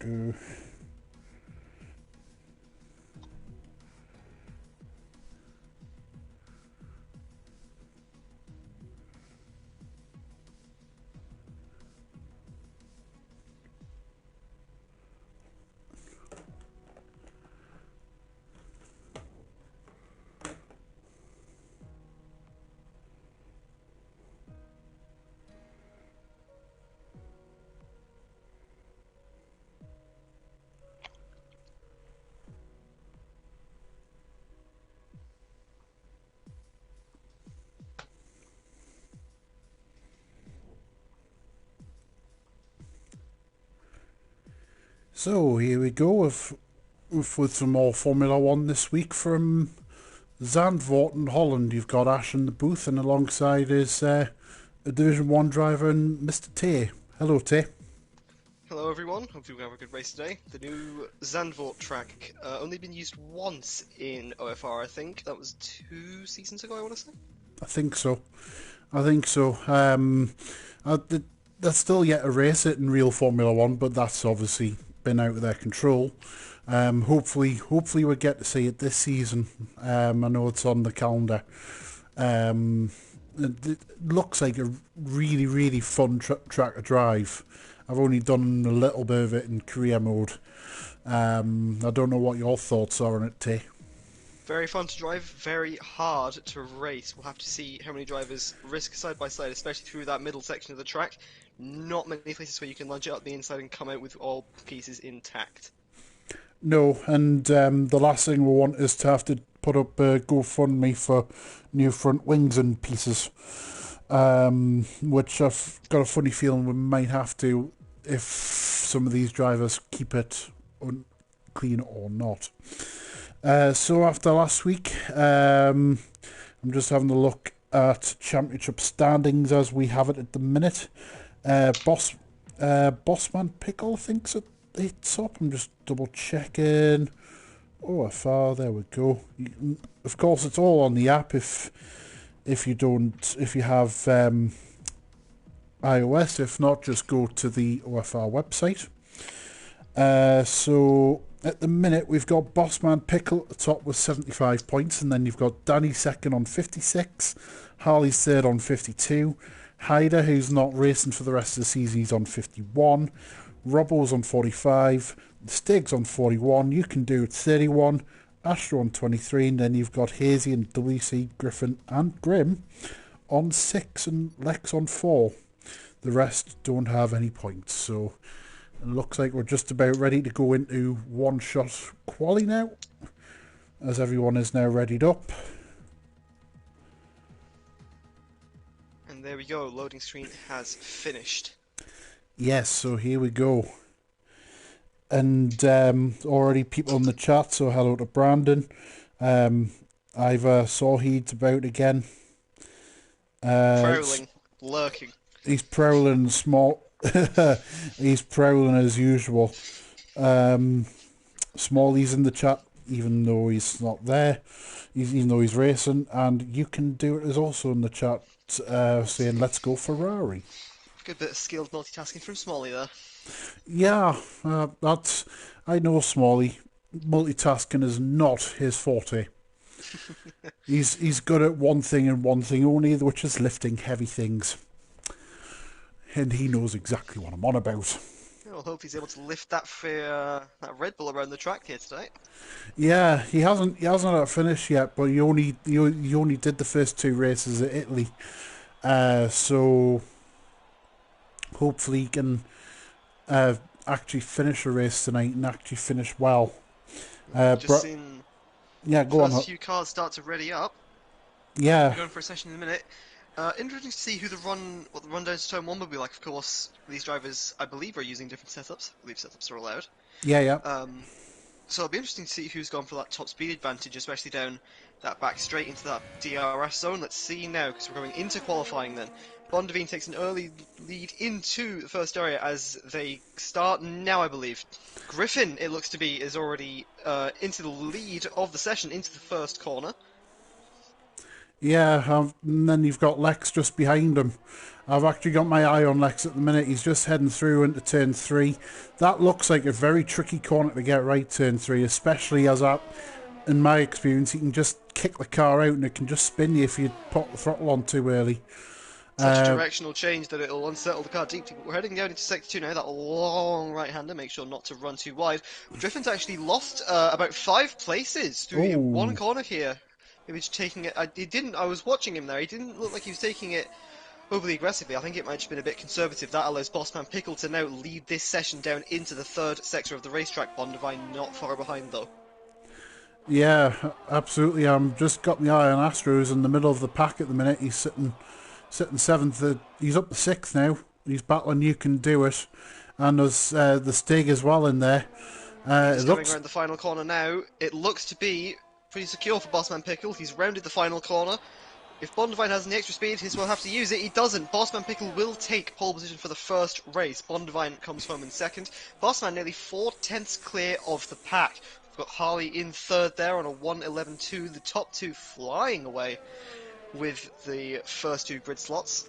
go. So here we go with some more Formula One this week from Zandvoort in Holland. You've got Ash in the booth, and alongside is a Division 1 driver, and Mr. Tay. Hello, Tay. Hello everyone, hopefully we have a good race today. The new Zandvoort track, only been used once in OFR, I think. That was 2 seasons ago, I want to say. I think so. They're still yet to race it in real Formula One, but that's obviously been out of their control. Hopefully we'll get to see it this season. I know it's on the calendar. It looks like a really, really fun track to drive. I've only done a little bit of it in career mode. I don't know what your thoughts are on it, Tay. Very fun to drive, very hard to race. We'll have to see how many drivers risk side by side, especially through that middle section of the track. Not many places where you can lunge it up the inside and come out with all pieces intact. No, and the last thing we want is to have to put up a GoFundMe for new front wings and pieces, which I've got a funny feeling we might have to if some of these drivers keep it clean or not. So after last week, I'm just having a look at championship standings as we have it at the minute. Bossman Pickle thinks it's up. I'm just double checking. OFR, there we go. Of course, it's all on the app. If you have iOS, if not, just go to the OFR website. So at the minute, we've got Bossman Pickle at the top with 75 points, and then you've got Danny second on 56, Harley's third on 52, Hyder, who's not racing for the rest of the season, he's on 51, Robbo's on 45, Stig's on 41, You Can Do It 31, Astro on 23, and then you've got Hazy and WC, Griffin and Grim on 6 and Lex on 4. The rest don't have any points, so it looks like we're just about ready to go into one-shot quali now, as everyone is now readied up. And there we go, loading screen has finished. Yes, so here we go. And already people in the chat, so hello to Brandon. Ivor Sawheed's about again. Prowling, lurking. He's prowling small. He's prowling as usual. Smalley's in the chat, even though he's not there. Even though he's racing, and You Can Do It is also in the chat, saying let's go Ferrari. Good bit of skilled multitasking from Smalley there. Yeah, I know Smalley. Multitasking is not his forte. He's good at one thing and one thing only, which is lifting heavy things. And he knows exactly what I'm on about. I'll hope he's able to lift that Red Bull around the track here today. Yeah, he hasn't had a finish yet, but he only did the first 2 races at Italy. So hopefully he can actually finish a race tonight and actually finish well. Just seen go on. First few cars start to ready up. Yeah. We're going for a session in a minute. Interesting to see what the run down to turn 1 will be like. Of course, these drivers, I believe, are using different setups. I believe setups are allowed. Yeah. So it'll be interesting to see who's gone for that top speed advantage, especially down that back straight into that DRS zone. Let's see now, because we're going into qualifying then. Bondavine takes an early lead into the first area as they start now, I believe. Griffin, it looks to be, is already into the lead of the session, into the first corner. Yeah, and then you've got Lex just behind him. I've actually got my eye on Lex at the minute. He's just heading through into turn 3. That looks like a very tricky corner to get right, turn 3, especially as in my experience, you can just kick the car out and it can just spin you if you put the throttle on too early. Such a directional change that it'll unsettle the car deeply. But we're heading down into sector 2 now. That long right-hander. Make sure not to run too wide. Griffin's actually lost about 5 places through one corner here. Maybe just taking it. I was watching him there. He didn't look like he was taking it overly aggressively. I think it might have just been a bit conservative. That allows Bossman Pickle to now lead this session down into the 3rd sector of the racetrack. Bondivine not far behind though. Yeah, absolutely. I'm just got my eye on Astros in the middle of the pack at the minute. He's sitting 7th. He's up to 6th now. He's battling You Can Do It, and there's the Stig as well in there. He's coming around the final corner now. It looks to be pretty secure for Bossman Pickle. He's rounded the final corner. If Bondivine has any extra speed, he will have to use it. He doesn't. Bossman Pickle will take pole position for the first race. Bondivine comes home in 2nd. Bossman nearly 4/10 clear of the pack. We've got Harley in 3rd there on a 1:11.2. The top 2 flying away with the first 2 grid slots.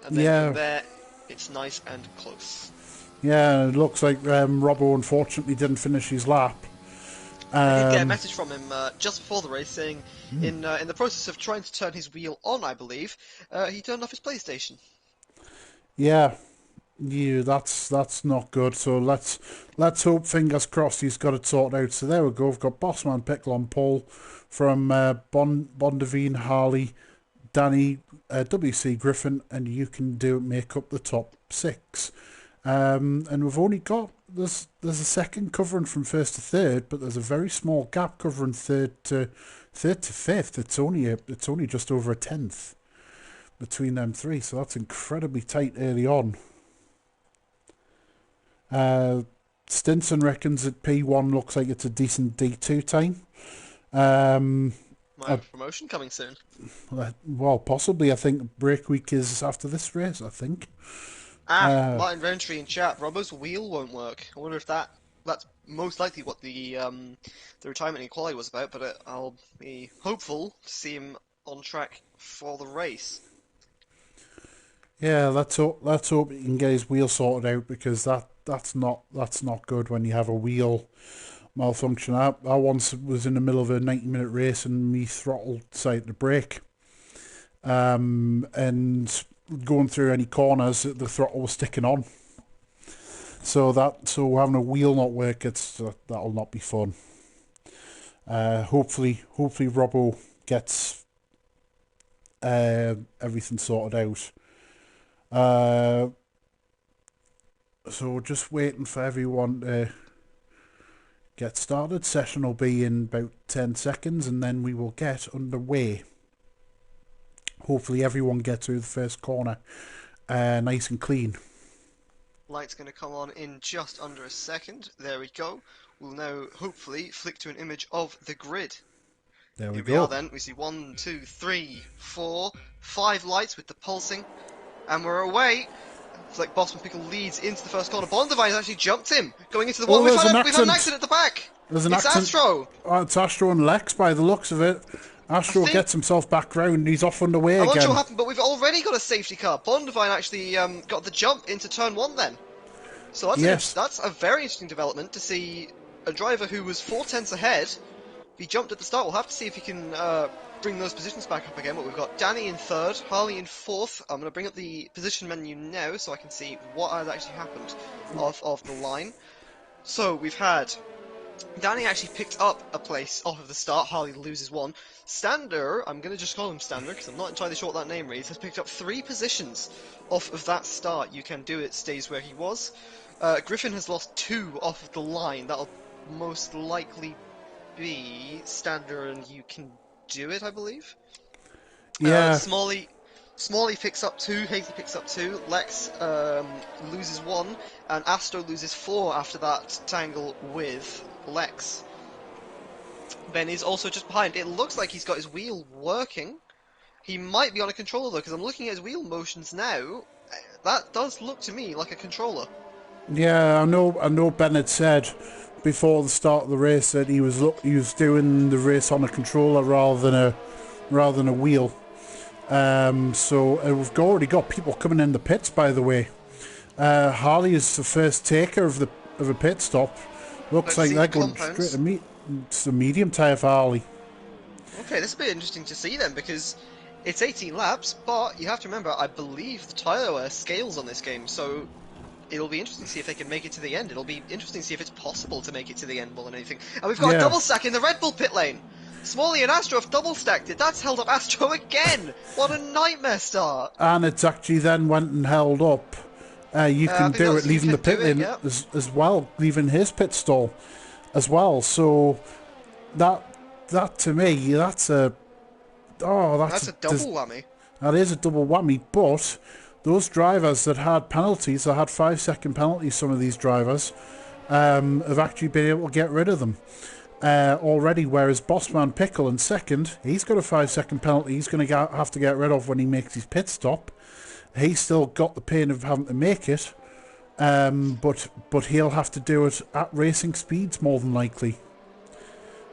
And then from there, it's nice and close. Yeah, it looks like Robbo unfortunately didn't finish his lap. I did get a message from him just before the race saying, in the process of trying to turn his wheel on, I believe, he turned off his PlayStation. Yeah, that's not good. So let's hope, fingers crossed, he's got it sorted out. So there we go. We've got Bossman Pickle on pole from Bondivine, Harley, Danny, WC Griffin, and You Can Do It make up the top 6. And we've only got there's a second covering from 1st to 3rd, but there's a very small gap covering 3rd to 5th. It's only just over a 10th between them 3, so that's incredibly tight early on. Stinson reckons that P1 looks like it's a decent D2 time. My promotion coming soon. Well, possibly. I think break week is after this race, I think. Martin Roundtree in chat. Robbo's wheel won't work. I wonder if that's most likely what the retirement equality was about. But I'll be hopeful to see him on track for the race. Yeah, let's hope he can get his wheel sorted out, because that's not good when you have a wheel malfunction. I once was in the middle of a 90-minute race and me throttle decided to brake, and going through any corners, the throttle was sticking on. So having a wheel not work, that'll not be fun. Hopefully Robbo gets everything sorted out. So just waiting for everyone to get started. Session will be in about 10 seconds, and then we will get underway. Hopefully everyone gets through the first corner nice and clean. Light's going to come on in just under a second. There we go. We'll now hopefully flick to an image of the grid. There we Here go. we are then. We see 1, 2, 3, 4, 5 lights with the pulsing. And we're away. It's like Bossman Pickle leads into the first corner. Bondivine's actually jumped him, going into the wall. We've had an accident at the back. There's an it's accident. Astro. Oh, it's Astro and Lex by the looks of it. Astro gets himself back round and he's off underway again. I'm not sure what happened, but we've already got a safety car. Bondivine actually got the jump into turn 1 then. So that's a very interesting development to see a driver who was 4/10 ahead be jumped at the start. We'll have to see if he can bring those positions back up again. But we've got Danny in 3rd, Harley in 4th. I'm going to bring up the position menu now so I can see what has actually happened off of the line. So we've had Danny actually picked up a place off of the start. Harley loses 1. Stander, I'm going to just call him Stander because I'm not entirely sure what that name reads, has picked up 3 positions off of that start. You Can Do It stays where he was. Griffin has lost 2 off of the line. That'll most likely be Stander and You Can Do It, I believe. Yeah. Smalley picks up 2, Hazy picks up 2, Lex loses 1, and Astro loses 4 after that tangle with Lex. Ben is also just behind. It looks like he's got his wheel working. He might be on a controller though, because I'm looking at his wheel motions now. That does look to me like a controller. Yeah, I know Ben had said before the start of the race that he was doing the race on a controller rather than a wheel. So we've already got people coming in the pits, by the way. Harley is the first taker of a pit stop. Looks like they're going straight to it's the medium tyre for Harley. Okay, this will be interesting to see then, because it's 18 laps, but you have to remember, I believe the tyre wear scales on this game, so it'll be interesting to see if they can make it to the end. It'll be interesting to see if it's possible to make it to the end more than anything. And we've got a double stack in the Red Bull pit lane. Smalley and Astro have double stacked it. That's held up Astro again. What a nightmare start. And it's actually then went and held up. You can do it leaving the pit lane as well, leaving his pit stall as well. So that to me, that's a double whammy. That is a double whammy. But those drivers that had penalties, that had 5-second penalties, some of these drivers have actually been able to get rid of them already. Whereas Bossman Pickle in second, he's got a 5-second penalty. He's going to have to get rid of when he makes his pit stop. He's still got the pain of having to make it, but he'll have to do it at racing speeds more than likely.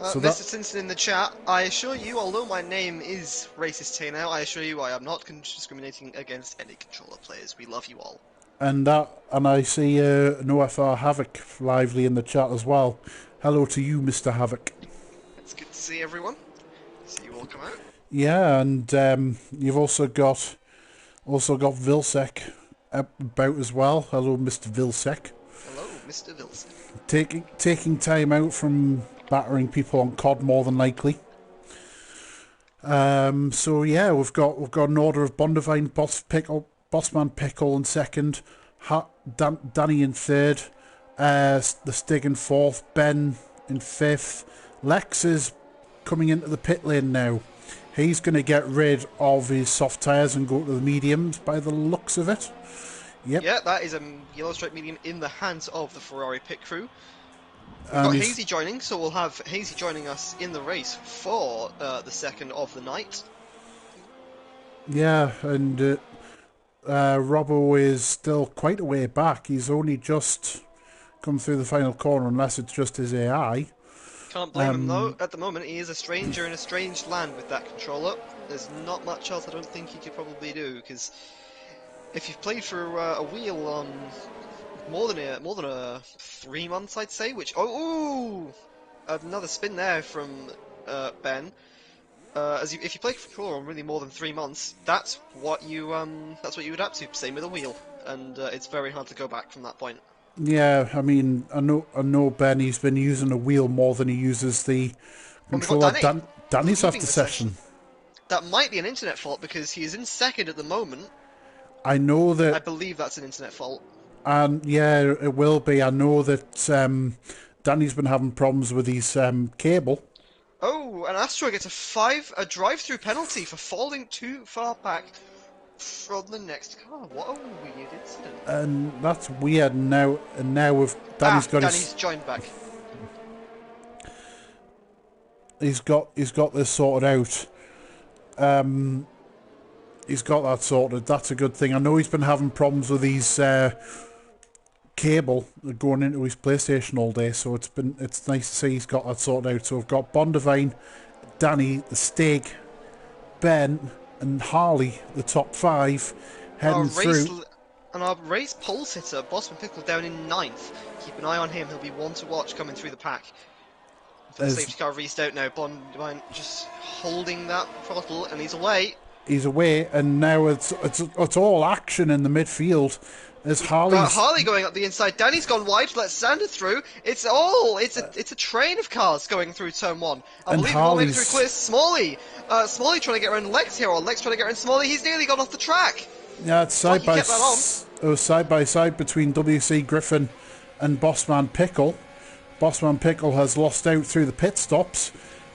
So Mr. Simpson in the chat, I assure you, although my name is Racist Tano, I assure you I am not discriminating against any controller players. We love you all. And I see an OFR Havoc lively in the chat as well. Hello to you, Mr. Havoc. It's good to see everyone. See you all come out. Yeah, and you've also got Vilsec about as well. Hello, Mr. Vilsec. Hello, Mr. Vilsec. Taking time out from battering people on COD more than likely. So yeah, we've got an order of Bondivine, Bossman Pickle in second, Danny in third, the Stig in fourth, Ben in fifth. Lex is coming into the pit lane now. He's going to get rid of his soft tyres and go to the mediums by the looks of it. Yep. Yeah, that is a yellow stripe medium in the hands of the Ferrari pit crew. We've got Hazy joining, so we'll have Hazy joining us in the race for the second of the night. Yeah, and Robbo is still quite a way back. He's only just come through the final corner, unless it's just his AI. Can't blame him though. At the moment, he is a stranger in a strange land with that controller. There's not much else I don't think he could probably do, because if you've played for a wheel on more than a 3 months, I'd say. Which another spin there from Ben. If you play for controller on really more than 3 months, that's what you would adapt to. Same with a wheel, and it's very hard to go back from that point. Yeah, I mean, I know Ben. He's been using a wheel more than he uses the controller. Danny's after session. That might be an internet fault because he is in second at the moment. I know that. I believe that's an internet fault. And yeah, it will be. I know that Danny's been having problems with his cable. Oh, and Astro gets a drive-through penalty for falling too far back from the next car. What a weird incident. And that's weird now. And now with Danny's joined back. He's got this sorted out. He's got that sorted. That's a good thing. I know he's been having problems with his cable going into his PlayStation all day, so it's nice to see he's got that sorted out. So we've got Bondivine, Danny, the Stig, Ben, and Harley, the top 5, heading through. And our race pole sitter, Bossman Pickle, down in 9th. Keep an eye on him. He'll be one to watch coming through the pack. The safety car reached out now. Bondivine just holding that throttle, and he's away. He's away, and now it's all action in the midfield. As Harley going up the inside. Danny's gone wide. Let Sander through. It's a train of cars going through turn 1. I believe we'll make it through clear. Smalley trying to get around Lex here, or Lex trying to get around Smalley. He's nearly gone off the track. Yeah, it's side by side between WC Griffin and Bossman Pickle. Bossman Pickle has lost out through the pit stops.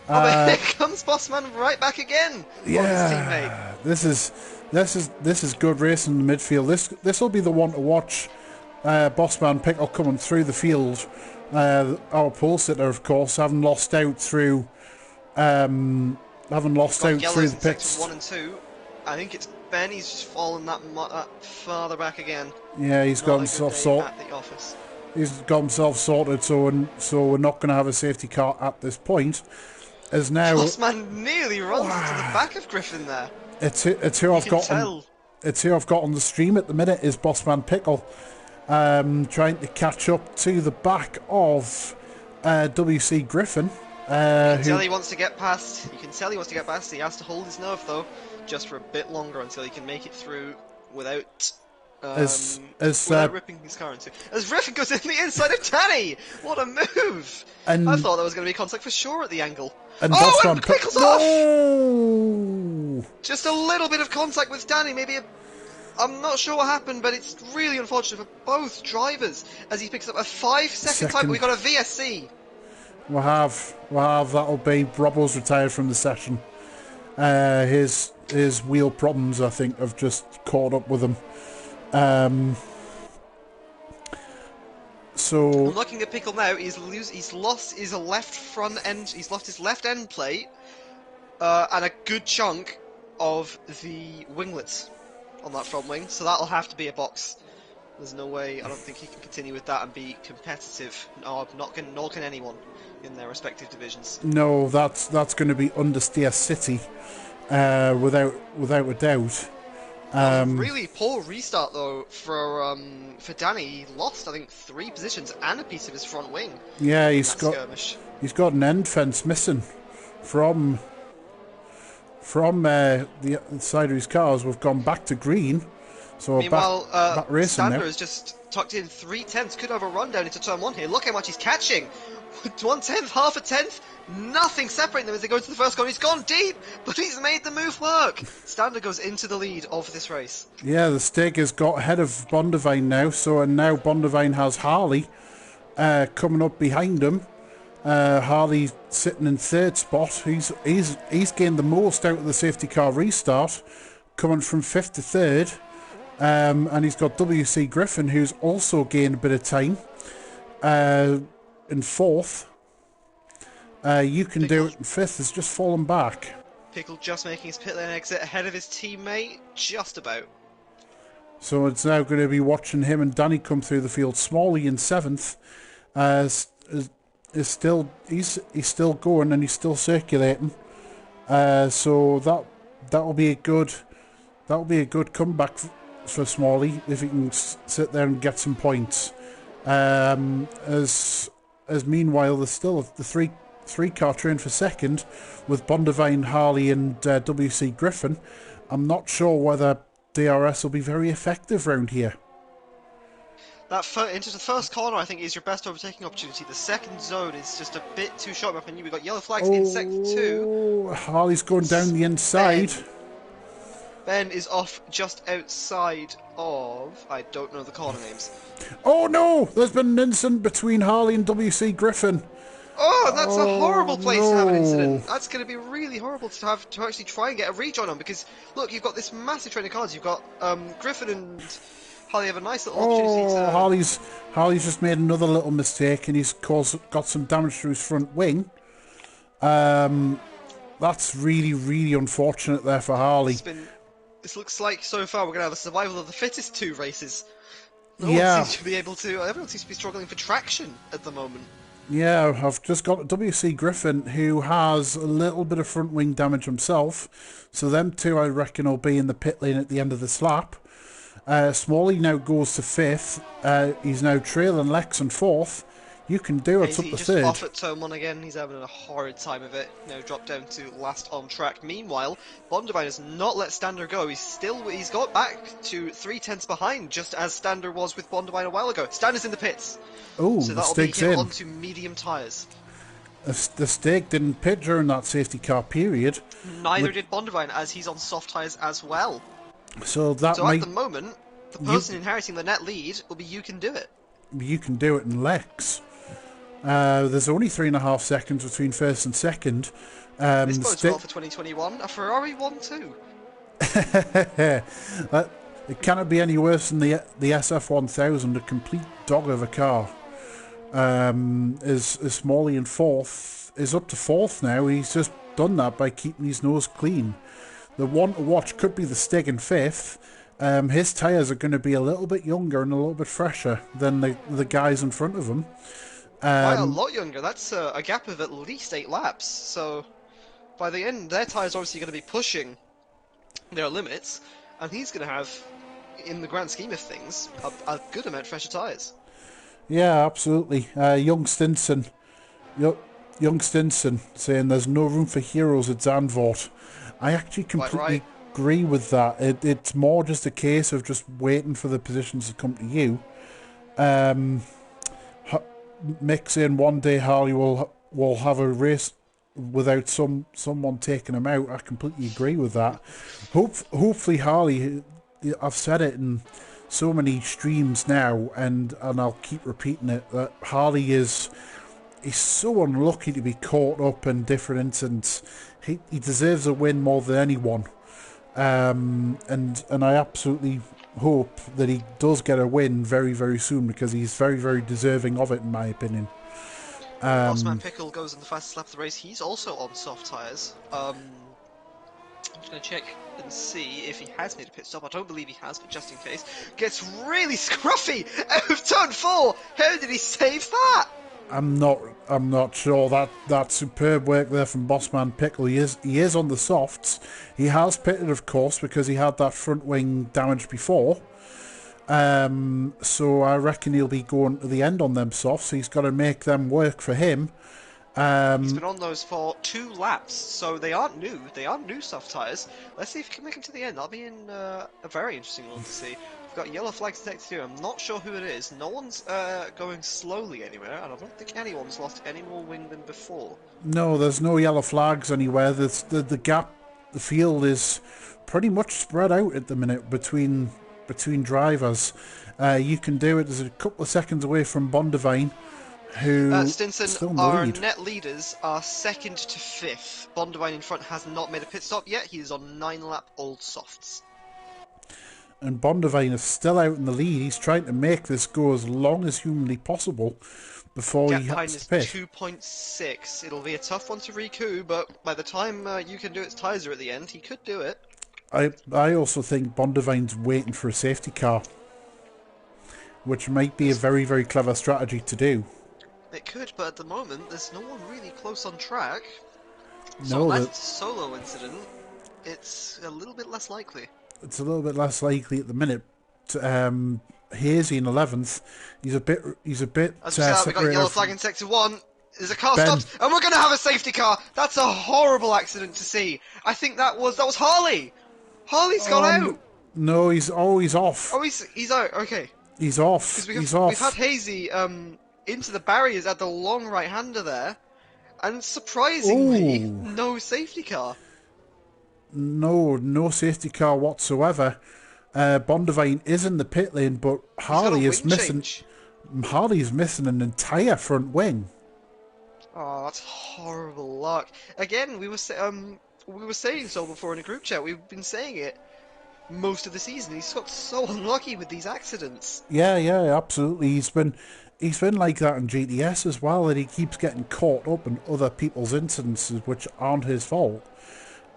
Here comes Bossman right back again. Yeah, this is good racing in the midfield. This will be the one to watch. Bossman Pickle coming through the field. Our pole sitter, of course, having lost out through the pits. 1 and 2. I think it's Ben. He's just fallen that farther back again. Yeah, he's got himself sorted. At the office. He's got himself sorted. So we're not going to have a safety car at this point. As now, Bossman nearly runs into the back of Griffin there. It's who You I've can got on. tell. It's who I've got on the stream at the minute is Bossman Pickle, trying to catch up to the back of WC Griffin. You can tell Who he wants to get past. You can tell he wants to get past. He has to hold his nerve though, just for a bit longer until he can make it through without as without ripping his car into. As Griffin goes in the inside of Danny. What a move! and I thought there was going to be contact for sure at the angle. and Oh, Bossman and Pickles off! No! Just a little bit of contact with Danny. I'm not sure what happened, but it's really unfortunate for both drivers as he picks up a 5-second time. But we got a VSC. We'll have that'll be Robbo's retired from the session. His wheel problems, I think, have just caught up with him. So I'm looking at Pickle now. He's lost his left front end. He's lost his left end plate and a good chunk of the winglets on that front wing. So that'll have to be a box. There's no way. I don't think he can continue with that and be competitive. No, nor can anyone in their respective divisions. no, that's going to be understeer City, without a doubt. Really poor restart though for Danny. He lost I think 3 positions and a piece of his front wing. Yeah, he's got an end fence missing from the side of his cars. We've gone back to green. So meanwhile, back racing Stander now. has just tucked in 3/10. Could have a run down into turn 1 here. Look how much he's catching. 1/10, half a tenth. Nothing separating them as they go to the first corner. He's gone deep, but he's made the move work. Stander goes into the lead of this race. Yeah, the Stig has got ahead of Bondavine now. And now Bondavine has Harley coming up behind him. Harley sitting in 3rd spot. He's gained the most out of the safety car restart, coming from 5th to 3rd. And he's got WC Griffin, who's also gained a bit of time, in 4th. You can do it in 5th. Has just fallen back. Pickle just making his pit lane exit ahead of his teammate, just about. So it's now going to be watching him and Danny come through the field. Smalley in 7th is still going and he's still circulating. So that'll be a good comeback for Smalley if he can sit there and get some points. As meanwhile there's still the three car train for 2nd with Bondavine, Harley and WC Griffin. I'm not sure whether DRS will be very effective round here. That into the first corner, I think, is your best overtaking opportunity. The second zone is just a bit too short. In my opinion, we've got yellow flags in sector 2. Harley's going down the inside. Ben is off just outside of... I don't know the corner names. Oh no! There's been an incident between Harley and WC Griffin. Oh, that's a horrible place to have an incident. That's going to be really horrible to actually try and get a rejoin on, because look, you've got this massive train of cars. You've got Griffin and Harley have a nice little opportunity to... Harley's just made another little mistake and he's got some damage to his front wing. That's really, really unfortunate there for Harley. This looks like so far we're going to have the survival of the fittest 2 races. Everyone seems to be struggling for traction at the moment. Yeah, I've just got WC Griffin, who has a little bit of front wing damage himself. So them 2, I reckon, will be in the pit lane at the end of this lap. Smalley now goes to 5th. He's now trailing Lex in 4th. You can do it up to 3rd. He's just off at turn 1 again. He's having a horrid time of it. Now dropped down to last on track. Meanwhile, Bondavine has not let Stander go. He's got back to 3/10 behind, just as Stander was with Bondavine a while ago. Stander's in the pits. Oh, so that'll be him onto medium tyres. The Stig didn't pit during that safety car period. Neither did Bondavine, as he's on soft tyres as well. So at the moment, the person inheriting the net lead will be You Can Do It. You Can Do It in Lex. There's only 3.5 seconds between 1st and 2nd. This bodes well for 2021. A Ferrari 1-2. It cannot be any worse than the SF1000, a complete dog of a car. Is Smalley in 4th, is up to 4th now. He's just done that by keeping his nose clean. The one to watch could be the Stig in 5th. His tyres are going to be a little bit younger and a little bit fresher than the guys in front of him. By a lot younger. That's a gap of at least 8 laps. So by the end, their tyres are obviously going to be pushing there are limits, and he's going to have, in the grand scheme of things, a good amount of fresher tyres. Yeah, absolutely. Young Stinson saying there's no room for heroes at Zandvoort. I actually completely agree with that. It's more just a case of just waiting for the positions to come to you. Mick saying one day Harley will have a race without someone taking him out. I completely agree with that. Hopefully Harley, I've said it in so many streams now, and I'll keep repeating it, that Harley is so unlucky to be caught up in different incidents. He deserves a win more than anyone. And I absolutely hope that he does get a win very, very soon, because he's very, very deserving of it, in my opinion. Bossman Pickle goes in the fastest lap of the race. He's also on soft tyres. I'm just going to check and see if he has made a pit stop. I don't believe he has, but just in case. Gets really scruffy out of turn 4. How did he save that? I'm not sure. That superb work there from Bossman Pickle. He is on the softs. He has pitted, of course, because he had that front wing damage before. So I reckon he'll be going to the end on them softs. He's got to make them work for him. He's been on those for 2 laps, so they aren't new. They aren't new soft tyres. Let's see if he can make them to the end. That'll be a very interesting one to see. We've got yellow flags detected here. I'm not sure who it is. No one's going slowly anywhere, and I don't think anyone's lost any more wing than before. No, there's no yellow flags anywhere. The gap, the field is pretty much spread out at the minute between drivers. You can do it. There's a couple of seconds away from Bondavine, who Stinson, our net leaders are 2nd to 5th. Bondavine in front has not made a pit stop yet. He is on 9-lap old softs. And Bondavine is still out in the lead. He's trying to make this go as long as humanly possible before he has to pit. 2.6. It'll be a tough one to recoup, but by the time you can do its tyres are at the end, he could do it. I also think Bondavine's waiting for a safety car, which might be a very, very clever strategy to do. It could, but at the moment, there's no one really close on track. So No, unless it's a solo incident, it's a little bit less likely. It's a little bit less likely at the minute. Hazy in 11th. He's a bit. As we said, we got yellow flag in sector 1. There's a car stopped, and we're going to have a safety car. That's a horrible accident to see. I think that was Harley. Harley's gone out. No, he's off. Oh, he's out. Okay. He's off. He's off. We've had Hazy into the barriers at the long right-hander there, and surprisingly, no safety car. No safety car whatsoever. Bondavine is in the pit lane, but Harley is missing. Harley is missing an entire front wing. Oh, that's horrible luck. Again, we were saying so before in a group chat. We've been saying it most of the season. He's got so unlucky with these accidents. Yeah, absolutely. He's been like that in GTS as well, that he keeps getting caught up in other people's incidences which aren't his fault.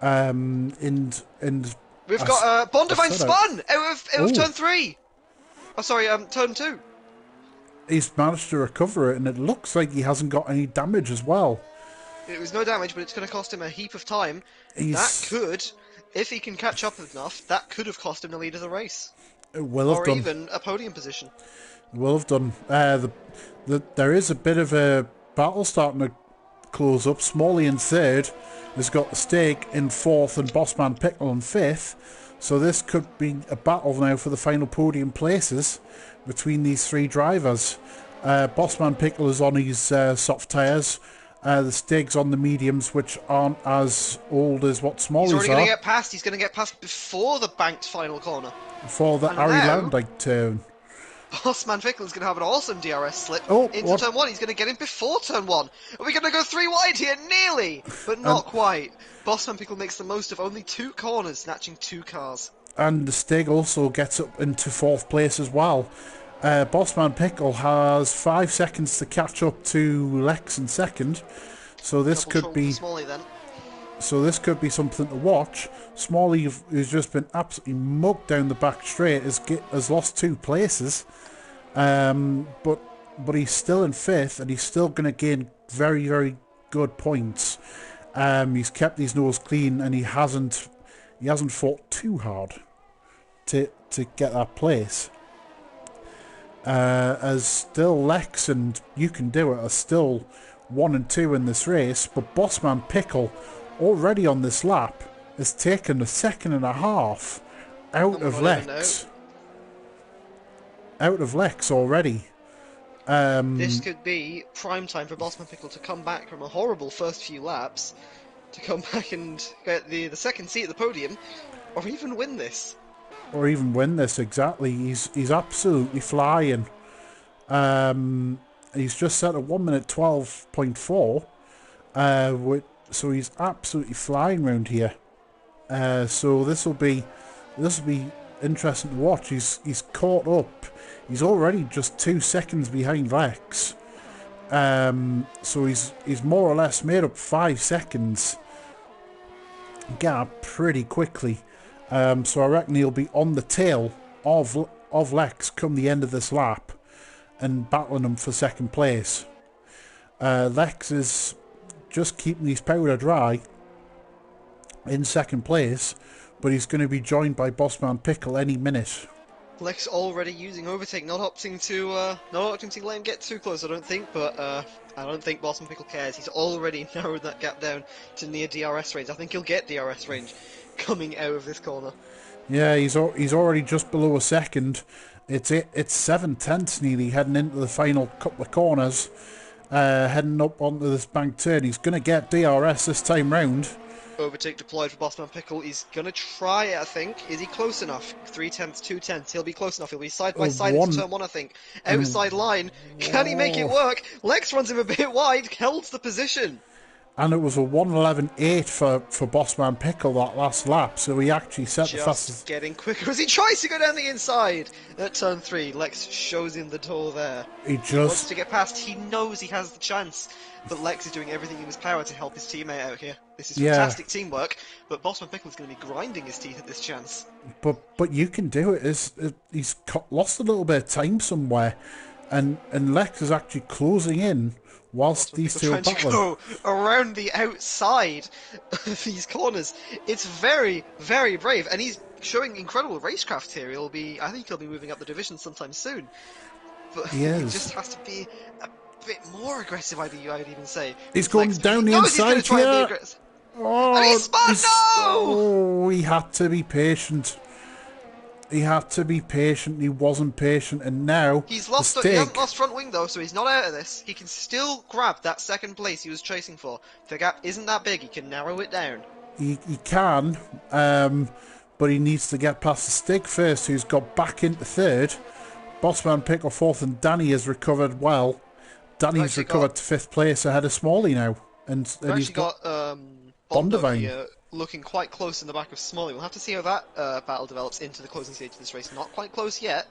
And we've got Bondavine spun out of turn 3. Oh, sorry, turn 2. He's managed to recover it, and it looks like he hasn't got any damage as well. It was no damage, but it's going to cost him a heap of time. That could, if he can catch up enough, that could have cost him the lead of the race. It will have or done. Even a podium position. It will have done. There is a bit of a battle starting to close up. Smalley in 3rd has got the stake in 4th, and Bossman Pickle in 5th. So this could be a battle now for the final podium places between these 3 drivers. Bossman Pickle is on his soft tyres. The Stig's on the mediums, which aren't as old as what Smalley's are. He's already going to get past. He's going to get past before the banked final corner. Before the Harry Loudike turn. Bossman Pickle is going to have an awesome DRS slip into turn 1. He's going to get in before turn 1. Are we going to go 3 wide here? Nearly, but not quite. Bossman Pickle makes the most of only 2 corners, snatching 2 cars. And the Stig also gets up into 4th place as well. Bossman Pickle has 5 seconds to catch up to Lex in 2nd. So this could be Smalley then. So this could be something to watch. Smalley, who's just been absolutely mugged down the back straight, has lost 2 places. But he's still in 5th, and he's still going to gain very, very good points. He's kept his nose clean, and he hasn't He hasn't fought too hard to get that place. As still Lex and You Can Do It are still 1 and 2 in this race, but Bossman Pickle already on this lap has taken a second and a half out of Lex. Out of Lex already. This could be prime time for Bossman Pickle to come back from a horrible first few laps, to come back and get the second seat at the podium, or even win this. Or even win this, exactly. He's absolutely flying. He's just set a 1 minute 12.4. So he's absolutely flying around here. So this will be interesting to watch. He's caught up. He's already just 2 seconds behind Lex. So he's more or less made up 5 seconds gap pretty quickly. So I reckon he'll be on the tail of Lex come the end of this lap and battling him for second place. Lex is just keeping his powder dry in second place, but he's going to be joined by Bossman Pickle any minute. Lex already using overtake, not opting to let him get too close, I don't think, but I don't think Bossman Pickle cares. He's already narrowed that gap down to near DRS range. I think he'll get DRS range coming out of this corner. Yeah, he's already just below a second. It's 7/10 nearly heading into the final couple of corners, heading up onto this bank turn. He's going to get DRS this time round. Overtake deployed for Bossman Pickle. He's going to try it, I think. Is he close enough? 3/10, 2/10. He'll be close enough. He'll be side by side into turn 1, I think. Outside line. Can he make it work? Lex runs him a bit wide, holds the position. And it was a 1:11.8 for Bossman Pickle that last lap, so he actually set the fastest. Getting quicker as he tries to go down the inside at turn 3. Lex shows him the door there. He wants to get past. He knows he has the chance, but Lex is doing everything in his power to help his teammate out here. This is fantastic teamwork, but Bossman Pickle is going to be grinding his teeth at this chance. But You Can Do It. He's lost a little bit of time somewhere, and Lex is actually closing in. Whilst these two are trying to go around the outside of these corners. It's very, very brave, and he's showing incredible racecraft here. I think he'll be moving up the division sometime soon. But he just has to be a bit more aggressive, I'd even say. He's going down the inside here. And he's spun! No! He had to be patient. He had to be patient. He wasn't patient, and now he hasn't lost front wing though, so he's not out of this. He can still grab that second place he was chasing for. The gap isn't that big. He can narrow it down. He can, but he needs to get past the Stig first, who's got back into third. Bossman Pickle fourth, and Danny has recovered well. Danny's recovered to 5th place ahead of Smalley now, and he's got Bondavine looking quite close in the back of Smalley. We'll have to see how that battle develops into the closing stage of this race. Not quite close yet,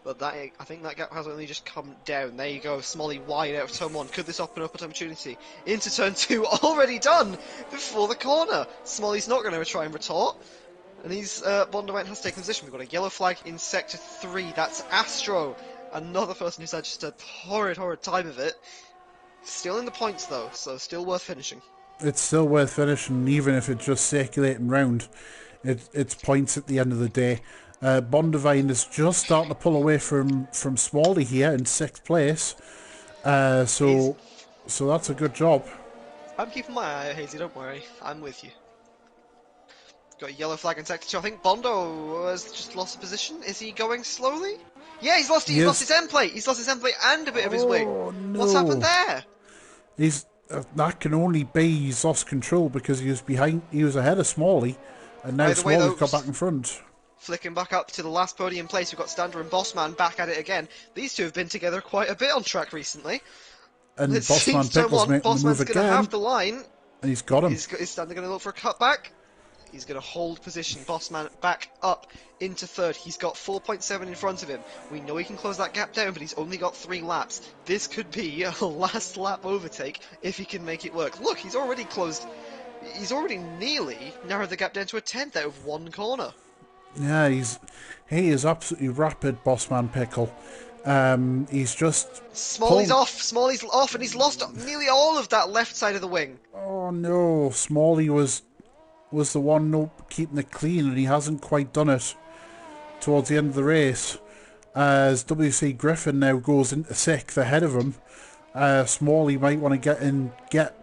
but I think that gap has only just come down. There you go, Smalley wide out of turn 1. Could this open up an opportunity into turn 2? Already done before the corner. Smalley's not going to try and retort, and Bondavine has taken position. We've got a yellow flag in sector 3. That's Astro, another person who's had just a horrid time of it. Still in the points though, so still worth finishing. It's still worth finishing, even if it's just circulating round. It's points at the end of the day. Bondavine is just starting to pull away from Smalley here in 6th place. So that's a good job. I'm keeping my eye out, Hazy, don't worry. I'm with you. Got a yellow flag in sector 2. I think Bondo has just lost a position. Is he going slowly? Yeah, he's lost his end plate. He's lost his end plate and a bit of his wing. No. What's happened there? That can only be he's lost control because he was ahead of Smalley, and now Smalley's got back in front. Flicking back up to the last podium place, we've got Stander and Bossman back at it again. These two have been together quite a bit on track recently. And Bossman Pickle's making the move again. Going to have the line. And he's got him. Is Stander going to look for a cutback? He's going to hold position. Bossman back up into 3rd. He's got 4.7 in front of him. We know he can close that gap down, but he's only got 3 laps. This could be a last lap overtake if he can make it work. Look, he's already nearly narrowed the gap down to a 10th out of 1 corner. Yeah, he is absolutely rapid, Bossman Pickle. He's just... Smalley's off, and he's lost nearly all of that left side of the wing. Oh no, Smalley was was the one keeping it clean, and he hasn't quite done it towards the end of the race. As WC Griffin now goes into 6th ahead of him. Smalley might want to get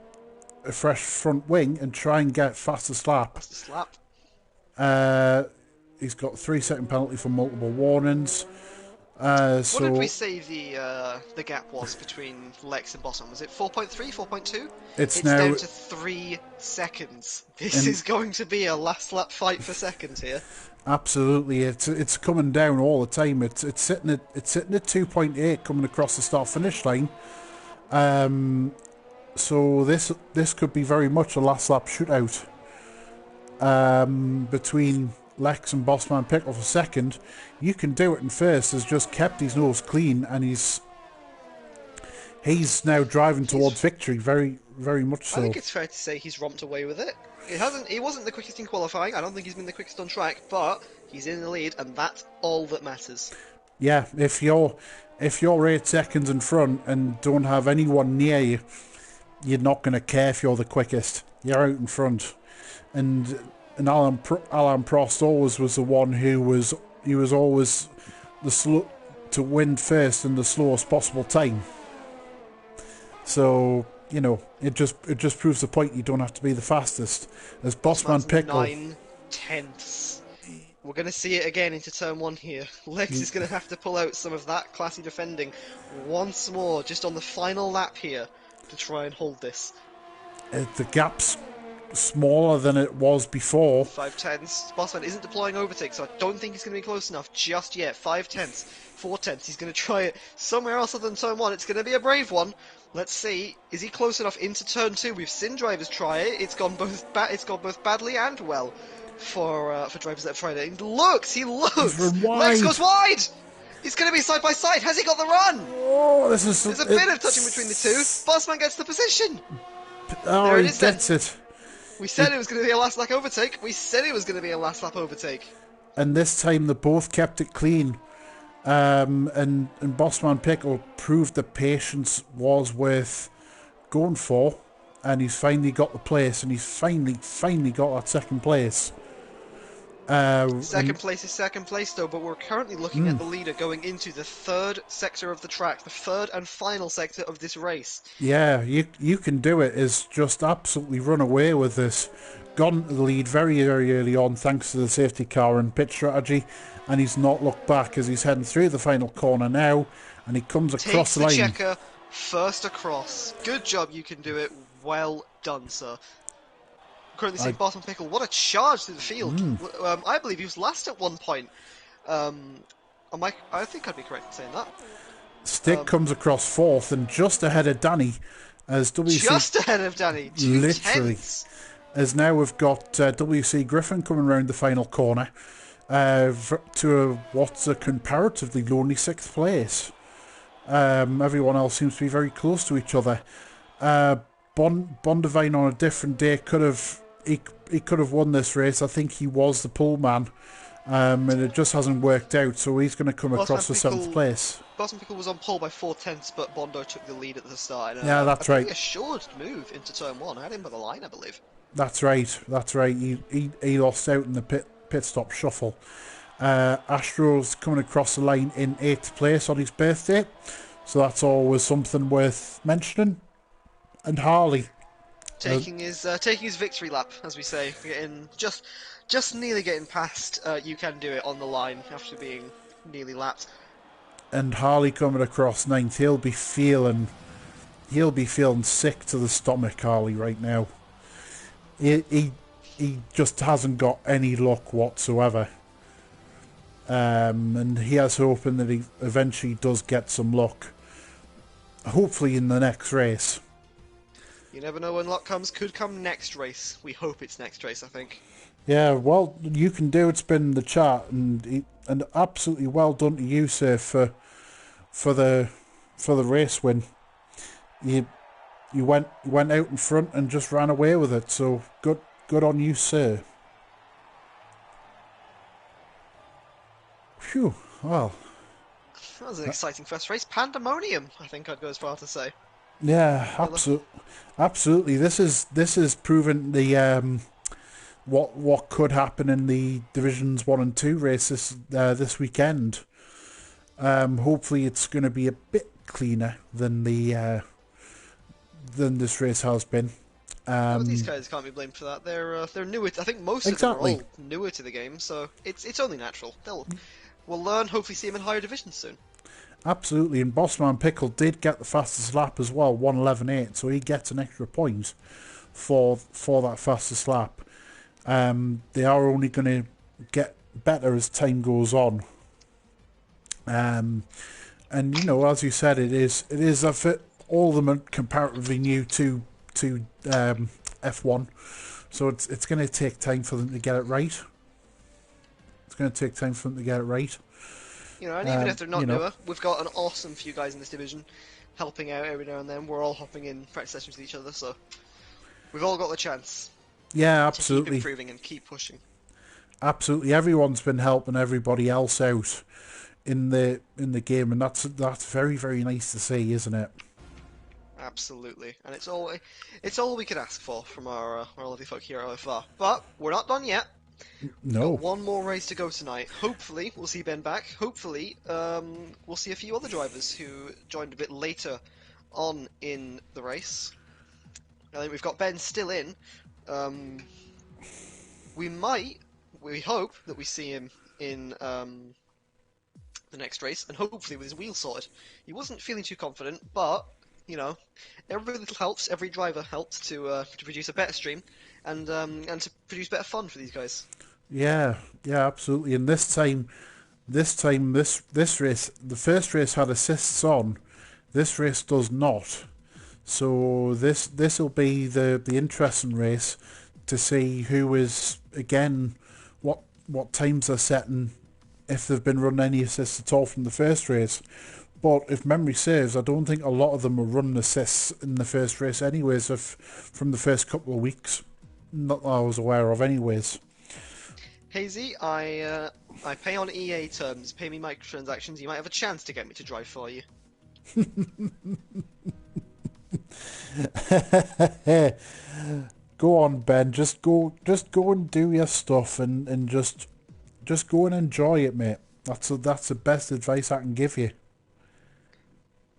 a fresh front wing and try and get fastest lap. Fastest lap. He's got 3-second penalty for multiple warnings. What did we say the gap was between Lex and Bosman? Was it 4.3, 4.2? It's now down to 3 seconds. This is going to be a last lap fight for seconds here. Absolutely, it's coming down all the time. It's sitting at 2.8 coming across the start finish line. So this could be very much a last lap shootout between Lex and Bossman Pickle for second. You Can Do It in first has just kept his nose clean, and he's now driving towards victory, very, very much so. I think it's fair to say he's romped away with it. He wasn't the quickest in qualifying. I don't think he's been the quickest on track, but he's in the lead, and that's all that matters. Yeah, if you're 8 seconds in front and don't have anyone near you, you're not going to care if you're the quickest. You're out in front, and Alan Prost always was the one who was always the slow to win first in the slowest possible time. So it just proves the point. You don't have to be the fastest. As Bossman Pickle 9/10. We're going to see it again into turn 1 here. Lex is going to have to pull out some of that classy defending once more, just on the final lap here, to try and hold this. The gap's smaller than it was before. 5/10. Bossman isn't deploying overtake, so I don't think he's going to be close enough just yet. 5/10, 4/10. He's going to try it somewhere else other than turn 1. It's going to be a brave one. Let's see. Is he close enough into turn 2? We've seen drivers try it. It's gone both badly and well for drivers that have tried it. He looks. Lex goes wide. He's going to be side by side. Has he got the run? Oh, there's a bit of touching between the two. Bossman gets the position. Oh, there it he is. Gets it. We said it was going to be a last lap overtake. And this time they both kept it clean. And Bossman Pickle proved that patience was worth going for, and he's finally got the place, and he's finally got that second place. Second place is second place though, but we're currently looking at the leader going into the third sector of the track, the third and final sector of this race. Yeah, you Can Do It is just absolutely run away with this. Gone to the lead very, very early on thanks to the safety car and pit strategy, and he's not looked back as he's heading through the final corner now, and he comes across the line. Checker first across. Good job, You Can Do It. Well done, sir. Currently seeing Bossman Pickle. What a charge through the field. I believe he was last at one point. I think I'd be correct in saying that. Stick comes across fourth and just ahead of Danny as WC. Just ahead of Danny. Literally. As now we've got WC Griffin coming around the final corner to what's a comparatively lonely 6th place. Everyone else seems to be very close to each other. Bondivine on a different day could have won this race. I think he was the pole man, and it just hasn't worked out. So he's going to come across for 7th place. Bossman Pickle was on pole by 4/10, but Bondo took the lead at the start. And, yeah, that's right. A assured move into turn 1. I had him by the line, I believe. That's right. He lost out in the pit stop shuffle. Astro's coming across the line in 8th place on his birthday, so that's always something worth mentioning. And Harley taking his victory lap, as we say, getting just nearly getting past. You Can Do It on the line after being nearly lapped. And Harley coming across 9th. He'll be feeling sick to the stomach, Harley, right now. He just hasn't got any luck whatsoever. And he has hoping that he eventually does get some luck. Hopefully in the next race. You never know when luck comes. Could come next race. We hope it's next race, I think. Yeah, well, You Can Do It's been the chat, and absolutely well done to you, sir, for the race win. You went out in front and just ran away with it. So good on you, sir. Phew. Well, that was an exciting first race. Pandemonium, I think I'd go as far to say. Yeah, absolutely. This is proven the what could happen in the Divisions 1 and 2 races this weekend. Hopefully it's going to be a bit cleaner than this race has been. But these guys can't be blamed for that. They're newer. I think most of them are all newer to the game, so it's only natural. We'll learn. Hopefully, see them in higher divisions soon. Absolutely, and Bossman Pickle did get the fastest lap as well, 1:11.8, so he gets an extra point for that fastest lap. They are only going to get better as time goes on. And you know, as you said, it is all of them are comparatively new to F1, so it's going to take time for them to get it right. It's going to take time for them to get it right. You know, and even if they're not newer, we've got an awesome few guys in this division helping out every now and then. We're all hopping in practice sessions with each other, so we've all got the chance. Yeah, absolutely. To keep improving and keep pushing. Absolutely, everyone's been helping everybody else out in the game, and that's very, very nice to see, isn't it? Absolutely, and it's all we could ask for from our lovely folk here at OFR. But we're not done yet. No. Got one more race to go tonight. Hopefully, we'll see Ben back. Hopefully, we'll see a few other drivers who joined a bit later on in the race. I think we've got Ben still in. We hope that we see him in the next race, and hopefully with his wheel sorted. He wasn't feeling too confident, but you know, every little helps. Every driver helps to produce a better stream, and to produce better fun for these guys. Yeah, absolutely. And this race, the first race had assists on. This race does not. So this will be the interesting race to see who is again what times they're setting, if they've been running any assists at all from the first race. But if memory serves, I don't think a lot of them were running assists in the first race anyways, from the first couple of weeks. Not that I was aware of anyways. Hazy, I pay on EA terms, pay me microtransactions, you might have a chance to get me to drive for you. Go on, Ben, just go and do your stuff and just go and enjoy it, mate. That's the best advice I can give you.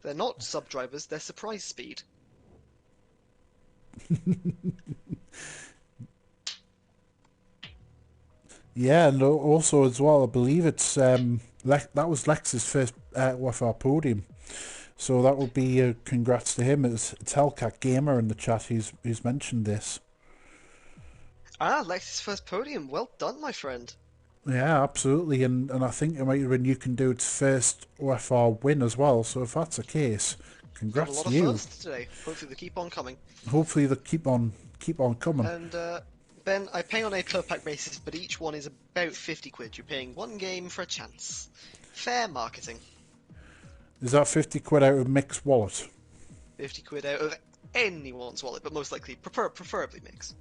They're not sub-drivers, they're surprise speed. Yeah, and also as well, I believe it's that was Lex's first OFR podium, so that would be congrats to him. It's Hellcat Gamer in the chat who's mentioned this. Lex's first podium. Well done, my friend. Yeah, absolutely, and I think it might have been You Can Do Its first OFR win as well. So if that's the case, congrats to you. A lot of firsts today. Hopefully they keep on coming. Hopefully they keep on coming. And Ben, I pay on a per pack basis, but each one is about 50 quid. You're paying one game for a chance. Fair marketing. Is that 50 quid out of Mick's wallet? 50 quid out of anyone's wallet, but most likely, preferably Mick's.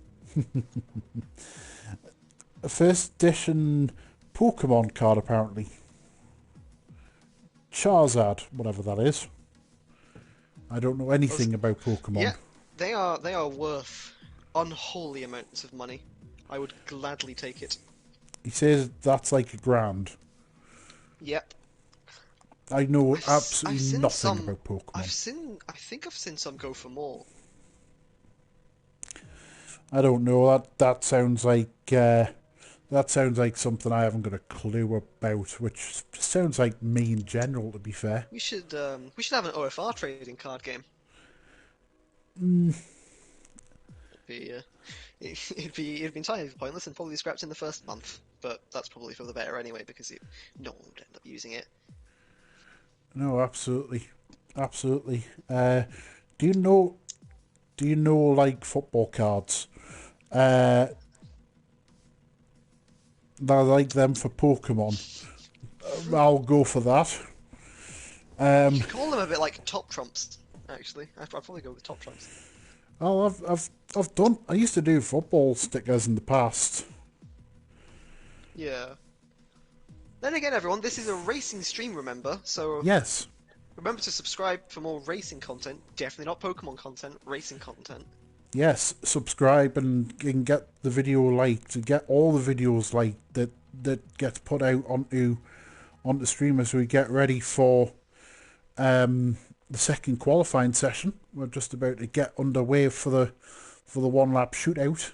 A first edition Pokemon card, apparently. Charizard, whatever that is. I don't know anything about Pokemon. Yeah, they are worth unholy amounts of money. I would gladly take it. He says that's like $1,000. Yep. I know absolutely nothing about Pokemon. I think I've seen some go for more. I don't know. That sounds like something I haven't got a clue about, which sounds like me in general, to be fair. We should have an OFR trading card game. It'd be entirely pointless and probably scrapped in the first month, but that's probably for the better anyway, because no one would end up using it. No, absolutely. Do you know like football cards? I like them for Pokemon. I'll go for that. You call them a bit like Top Trumps, actually. I'd probably go with Top Trumps. Oh, I used to do football stickers in the past. Yeah. Then again, everyone, this is a racing stream, remember? So yes. Remember to subscribe for more racing content. Definitely not Pokemon content, racing content. yes, subscribe and get the video liked, to get all the videos liked that gets put out onto stream as we get ready for the second qualifying session. We're just about to get underway for the one lap shootout.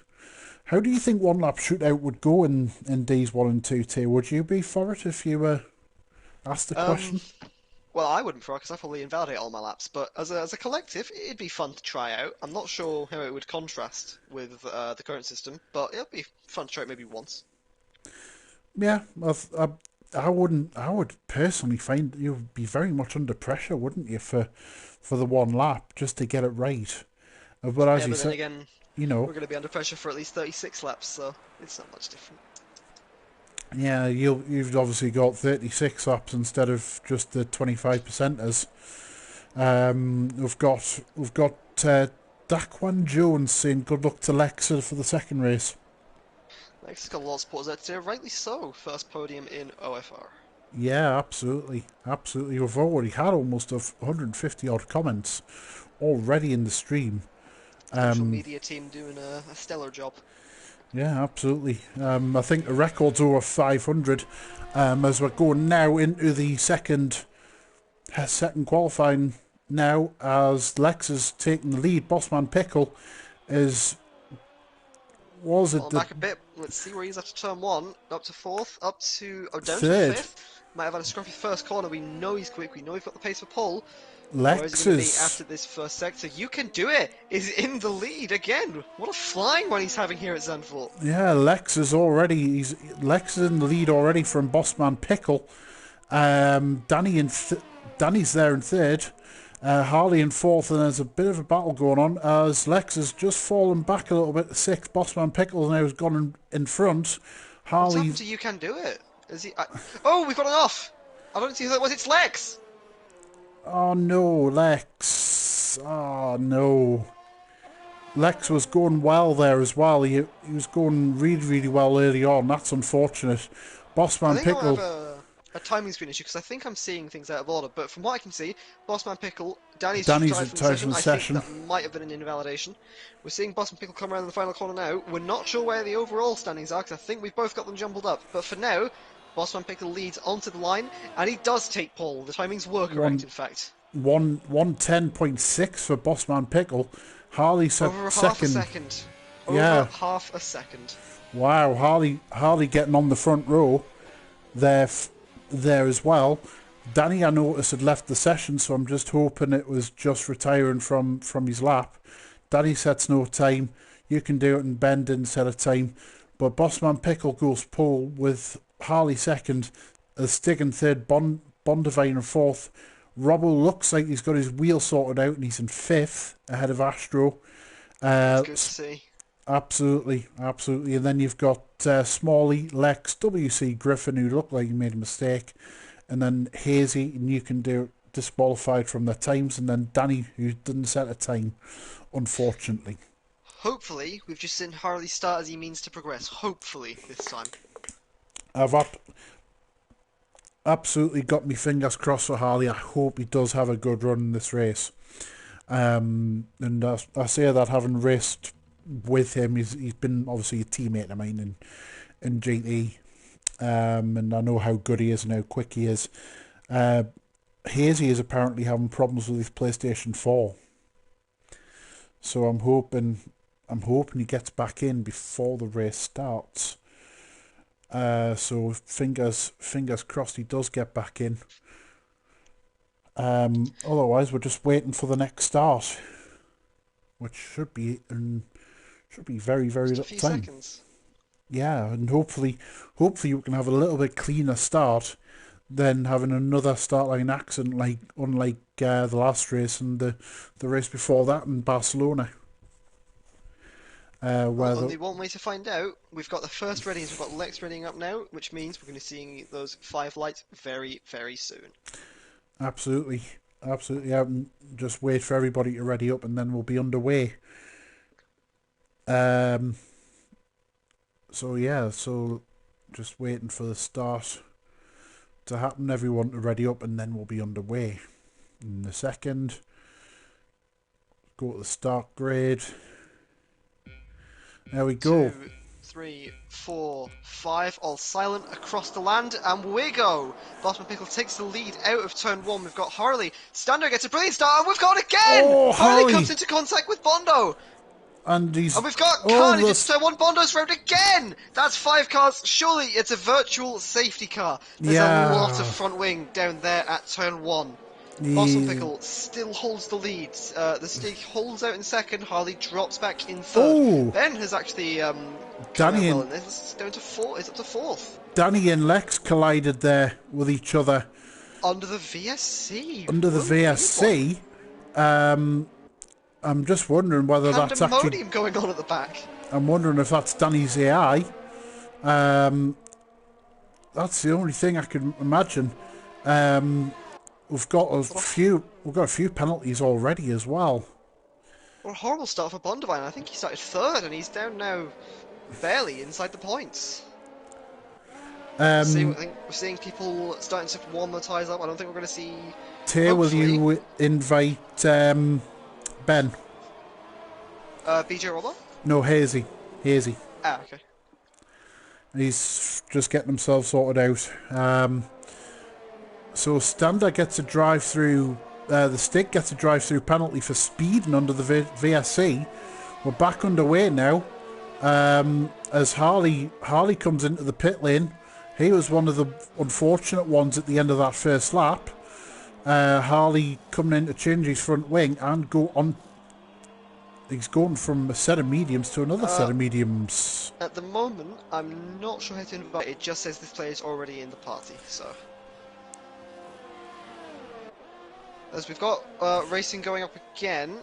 How do you think one lap shootout would go in days 1 and 2, Tay? Would you be for it if you were asked the question? Well, I wouldn't for it because I probably invalidate all my laps, but as a collective, it'd be fun to try out. I'm not sure how it would contrast with the current system, but it'd be fun to try it maybe once. Yeah, I wouldn't. I would personally find you'd be very much under pressure, wouldn't you, for the one lap just to get it right. But as Yeah, you but then said, again, you we're know, going to be under pressure for at least 36 laps, so it's not much different. yeah, you've obviously got 36 laps instead of just the 25%ers. We've got Daquan Jones saying good luck to Lexa for the second race. Lex has got a lot of supporters out today, rightly so. First podium in OFR. Yeah, absolutely, absolutely. We've already had almost 150 odd comments already in the stream. Social media team doing a stellar job. Yeah, absolutely. I think the record's over 500 as we're going now into the second qualifying now as Lex is taking the lead. Bossman Pickle is... Was it the Back a bit. Let's see where he's after turn 1. Up to 4th. Down to third? 5th. Might have had a scruffy first corner. We know he's quick. We know he's got the pace for pole. Where is he Lex going to be is... after this first sector? You can do it! Is in the lead again. What a flying run he's having here at Zandvoort. Yeah, Lex is already... Lex is in the lead already from Bossman Pickle. Danny's there in third. Harley in fourth, and there's a bit of a battle going on as Lex has just fallen back a little bit to sixth. Bossman Pickle now has gone in front. What's Harley... happened to You Can Do It? Is he? Oh, we've got an off! I don't see who that was. It's Lex! Oh no, Lex. Oh no. Lex was going well there as well. He was going really, really well early on. That's unfortunate. Bossman I think I Pickle... have a timing screen issue because I think I'm seeing things out of order. But from what I can see, Bossman Pickle, Danny's Danny's tied from tied second. from I session. think that might have been an invalidation. We're seeing Bossman Pickle come around in the final corner now. We're not sure where the overall standings are because I think we've both got them jumbled up. But for now, Bossman Pickle leads onto the line and he does take pole. The timings were correct, in fact. 110.6 for Bossman Pickle. Harley Over second. half a second. Yeah. Over half a second. Wow, Harley getting on the front row there as well. Danny, I noticed, had left the session, so I'm just hoping it was just retiring from his lap. Danny sets no time. You Can Do It, and Ben didn't set a time. But Bossman Pickle goes pole with Harley second, Stig in third, Bondivine in fourth. Robbo looks like he's got his wheel sorted out and he's in fifth ahead of Astro. It's good to see. Absolutely, absolutely. And then you've got Smalley, Lex, WC Griffin, who looked like he made a mistake. And then Hazy, and You Can Do It, disqualified from their times. And then Danny, who didn't set a time, unfortunately. Hopefully, we've just seen Harley start as he means to progress. Hopefully, this time. I've absolutely got my fingers crossed for Harley. I hope he does have a good run in this race. And I say that having raced with him, he's been obviously a teammate of mine in GT, and I know how good he is and how quick he is. Hazy is apparently having problems with his PlayStation 4, so I'm hoping he gets back in before the race starts. So fingers crossed he does get back in. Otherwise, we're just waiting for the next start, which should be very, very Just a little few time. seconds. Yeah, and hopefully we can have a little bit cleaner start than having another start line accident unlike the last race and the race before that in Barcelona. Only one way to find out. We've got the first readings. We've got Lex readying up now, which means we're going to be seeing those 5 lights very, very soon. Absolutely. Just wait for everybody to ready up and then we'll be underway. So just waiting for the start to happen, everyone to ready up, and then we'll be underway. In a second, go to the start grid. There we go. 2, 3, 4, 5, all silent across the land, and we go! Bossman Pickle takes the lead out of turn 1. We've got Harley. Stander gets a brilliant start, and we've got it again! Oh, Harley comes Harley! into contact with Bondo! And And we've got Carnage into turn 1, Bondo's round again! That's 5 cars, surely it's a virtual safety car. There's a lot of front wing down there at turn 1. Bossman Pickle still holds the lead. The Stig holds out in second. Harley drops back in third. Oh. Ben has actually Danny well and it's down to four. It's up to fourth. Danny and Lex collided there with each other Under the VSC. under the VSC. I'm just wondering whether that's actually pandemonium going on at the back. I'm wondering if that's Danny's AI. That's the only thing I can imagine. We've got a few penalties already as well. Well, a horrible start for Bondavine. I think he started third, and he's down now, barely inside the points. I think we're seeing people starting to warm their tyres up. I don't think we're going to see. Tay, will you invite Ben? BJ Robber? No, Hazy. Ah, okay. He's just getting himself sorted out. So Stander gets a drive through. The Stick gets a drive through penalty for speeding under the VSC. We're back underway now. As Harley comes into the pit lane. He was one of the unfortunate ones at the end of that first lap. Harley coming in to change his front wing and go on. He's going from a set of mediums to another set of mediums. At the moment, I'm not sure how to invite. It just says this player is already in the party, so. As we've got racing going up again.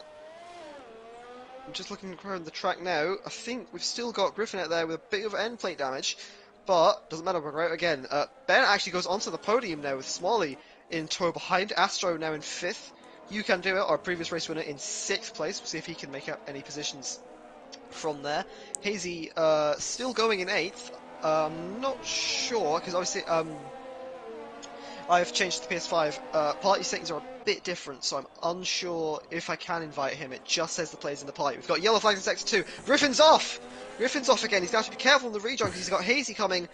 I'm just looking around the track now. I think we've still got Griffin out there with a bit of end plate damage. But, doesn't matter, we're out again. Ben actually goes onto the podium now with Smalley in tow behind. Astro now in 5th. You Can Do It, our previous race winner, in 6th place. We'll see if he can make up any positions from there. Hazy still going in 8th. Not sure, because obviously I've changed to the PS5. Party settings are a bit different, so I'm unsure if I can invite him. It just says the players in the party. We've got yellow flags in sector 2. Griffin's off! Griffin's off again. He's going to have to be careful on the rejoin because he's got Hazy coming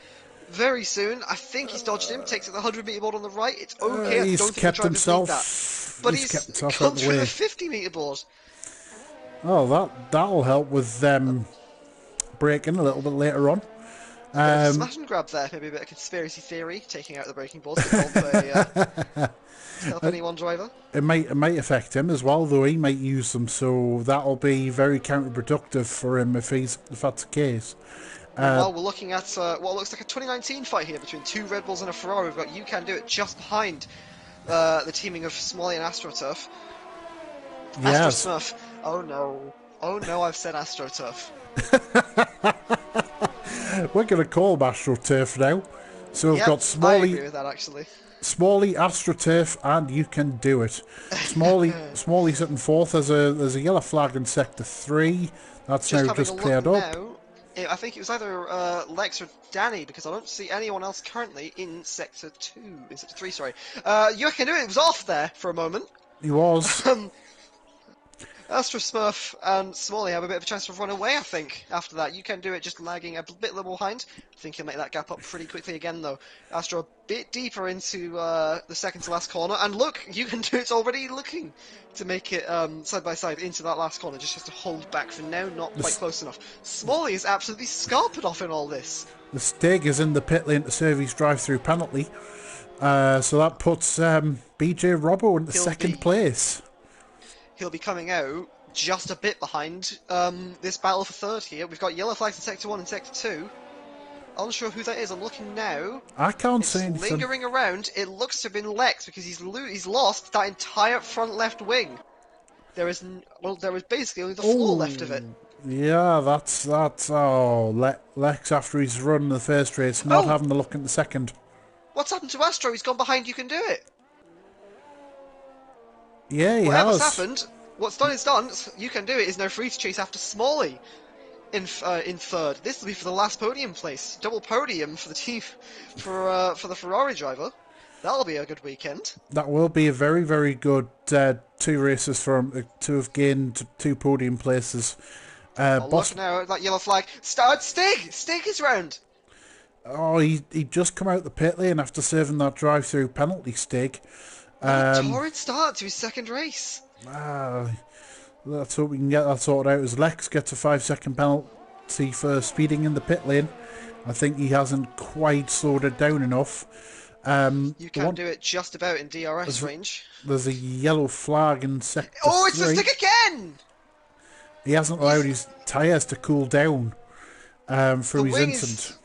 very soon. I think he's dodged him. Takes it the 100-metre board on the right. It's okay. He's I don't think kept the drivers need that. himself. But he's come through the 50-metre board. Oh, that'll help with braking a little bit later on. Smash and grab there. Maybe a bit of conspiracy theory, taking out the braking boards to help any one driver. It might affect him as well, though. He might use them, so that'll be very counterproductive for him if that's the case. Well, we're looking at what looks like a 2019 fight here between two Red Bulls and a Ferrari. We've got You Can Do It just behind the teaming of Smalley and AstroTurf. Yes. AstroSmurf. Oh no, I've said AstroTurf. We're going to call him AstroTurf now. So we've got I agree with that, actually. Smalley, AstroTurf, and You Can Do It. Smalley sitting 4th. There's a yellow flag in sector 3. That's now just cleared up. Now, I think it was either Lex or Danny, because I don't see anyone else currently in sector 2. In sector 3, sorry. You Can Do It was off there for a moment. He was. Astro Smurf and Smalley have a bit of a chance to run away, I think, after that. You Can Do It just lagging a bit little behind. I think he'll make that gap up pretty quickly again, though. Astro a bit deeper into the second to last corner. And look, You Can Do It's already looking to make it side by side into that last corner. Just has to hold back for now, not quite close enough. Smalley is absolutely scarpered off in all this. The Stig is in the pit lane to serve his drive-through penalty. So that puts BJ Robbo into second place. He'll be coming out just a bit behind this battle for third here. We've got yellow flags in sector 1 and sector 2. Unsure who that is. I'm looking now. I can't see anything. Lingering around. It looks to have been Lex because he's lost that entire front left wing. There is basically only the floor left of it. Yeah, that's Lex after he's run the first race, not having a look in the second. What's happened to Astro? He's gone behind. You Can Do It. Yeah, Whatever's happened, what's done is done. You Can Do It is now free to chase after Smalley in third. This will be for the last podium place. Double podium for the team, for the Ferrari driver. That'll be a good weekend. That will be a very, very good 2 races for him to have gained 2 podium places. Oh, look now, that yellow flag. Start Stig! Stig is round! Oh, he just come out the pit lane after serving that drive-through penalty, Stig. Torrid start to his second race. Let's hope we can get that sorted out as Lex gets a 5-second penalty for speeding in the pit lane. I think he hasn't quite slowed it down enough. You can do it just about in DRS range. There's a yellow flag in sector 3. Oh, it's the Stig again! He hasn't allowed his tyres to cool down from his incident.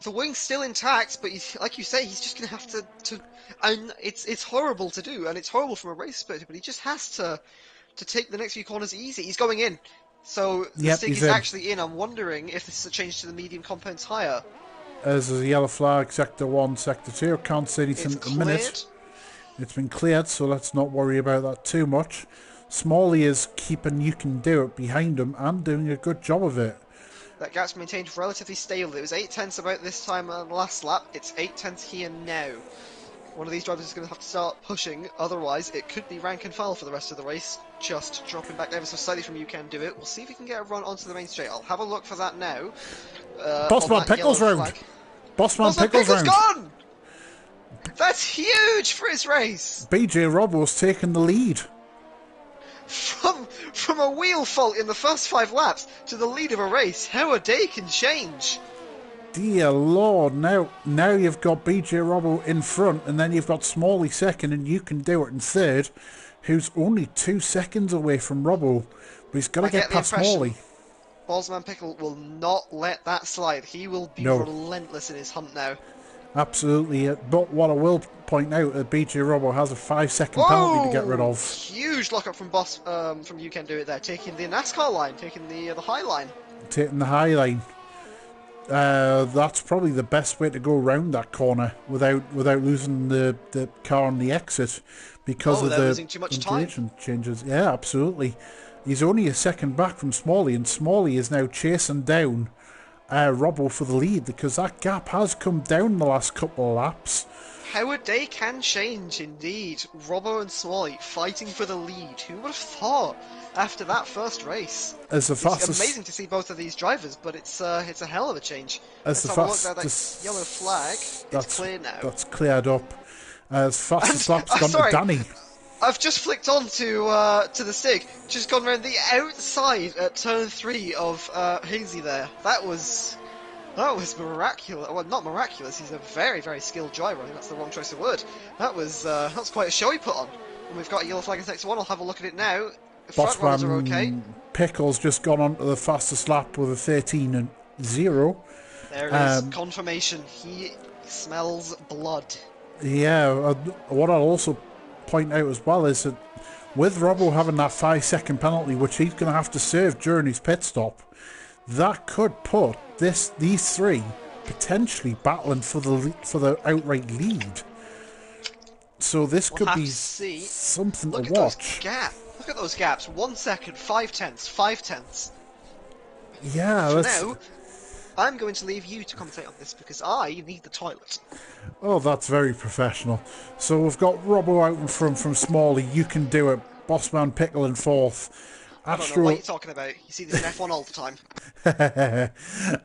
The wing's still intact, but like you say, he's just going to have to. And it's horrible to do, and it's horrible from a race perspective. But he just has to take the next few corners easy. He's going in, so the Stig is actually in. I'm wondering if this is a change to the medium compound tyre. There's a yellow flag, sector 1, sector 2. I can't say anything at the minute. It's been cleared, so let's not worry about that too much. Smalley is keeping You Can Do It behind him and doing a good job of it. That gap's maintained relatively stable. It was 8 tenths about this time on the last lap. It's 8 tenths here now. One of these drivers is going to have to start pushing, otherwise it could be rank and file for the rest of the race. Just dropping back ever so slightly from You Can Do It. We'll see if we can get a run onto the main straight. I'll have a look for that now. Bossman Pickles round. Bossman Pickles round. Gone! That's huge for his race. BJ Robbo's taken the lead. From a wheel fault in the first 5 laps to the lead of a race, how a day can change. Dear Lord, now you've got BJ Robbo in front, and then you've got Smalley second, and You Can Do It in third, who's only 2 seconds away from Robbo, but he's got to get past Smalley. Bossman Pickle will not let that slide. He will be relentless in his hunt now. Absolutely, but what I will point out, BJ Robbo has a 5-second penalty to get rid of. Huge lockup from You Can Do It there, taking the NASCAR line, taking the high line. Taking the high line. That's probably the best way to go around that corner without losing the car on the exit because of the losing too much time. Changes. Yeah, absolutely. He's only a second back from Smalley, and Smalley is now chasing down Robbo for the lead because that gap has come down in the last couple of laps. How a day can change, indeed. Robbo and Smalley fighting for the lead. Who would have thought after that first race? It's amazing to see both of these drivers, but it's a hell of a change. Let's have a look at that yellow flag. It's clear now. That's cleared up. As fastest lap's gone to Danny. I've just flicked on to the Stig. Just gone around the outside at turn 3 of Hazy there. That was miraculous. Well, not miraculous. He's a very, very skilled driver. I think that's the wrong choice of word. That's quite a show he put on. And we've got a yellow flag in sector 1. I'll have a look at it now. Front runners are okay. Pickle's just gone on to the fastest lap with a 13-0. There it is. Confirmation. He smells blood. Yeah. What I'll also point out as well is that with Robbo having that 5-second penalty, which he's going to have to serve during his pit stop, that could put these three potentially battling for the outright lead. So this could be something to watch. Look at those gaps. 1 second, 5 tenths, 5 tenths. Yeah. Now, I'm going to leave you to commentate on this because I need the toilet. Oh, that's very professional. So we've got Robbo out in front from Smalley. You Can Do It. Bossman Pickle in fourth. I don't know what you're talking about. You see this in F1 all the time.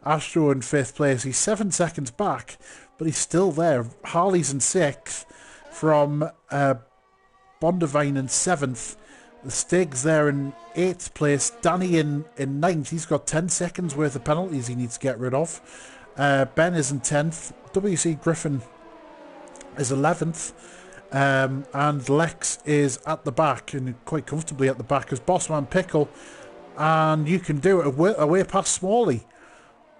Astro in 5th place. He's 7 seconds back, but he's still there. Harley's in 6th from Bondivine in 7th. The Stig's there in 8th place. Danny in 9th. He's got 10 seconds worth of penalties he needs to get rid of. Ben is in 10th. WC Griffin is 11th. And Lex is at the back, and quite comfortably at the back, as Bossman Pickle. And You Can Do It away past Smalley.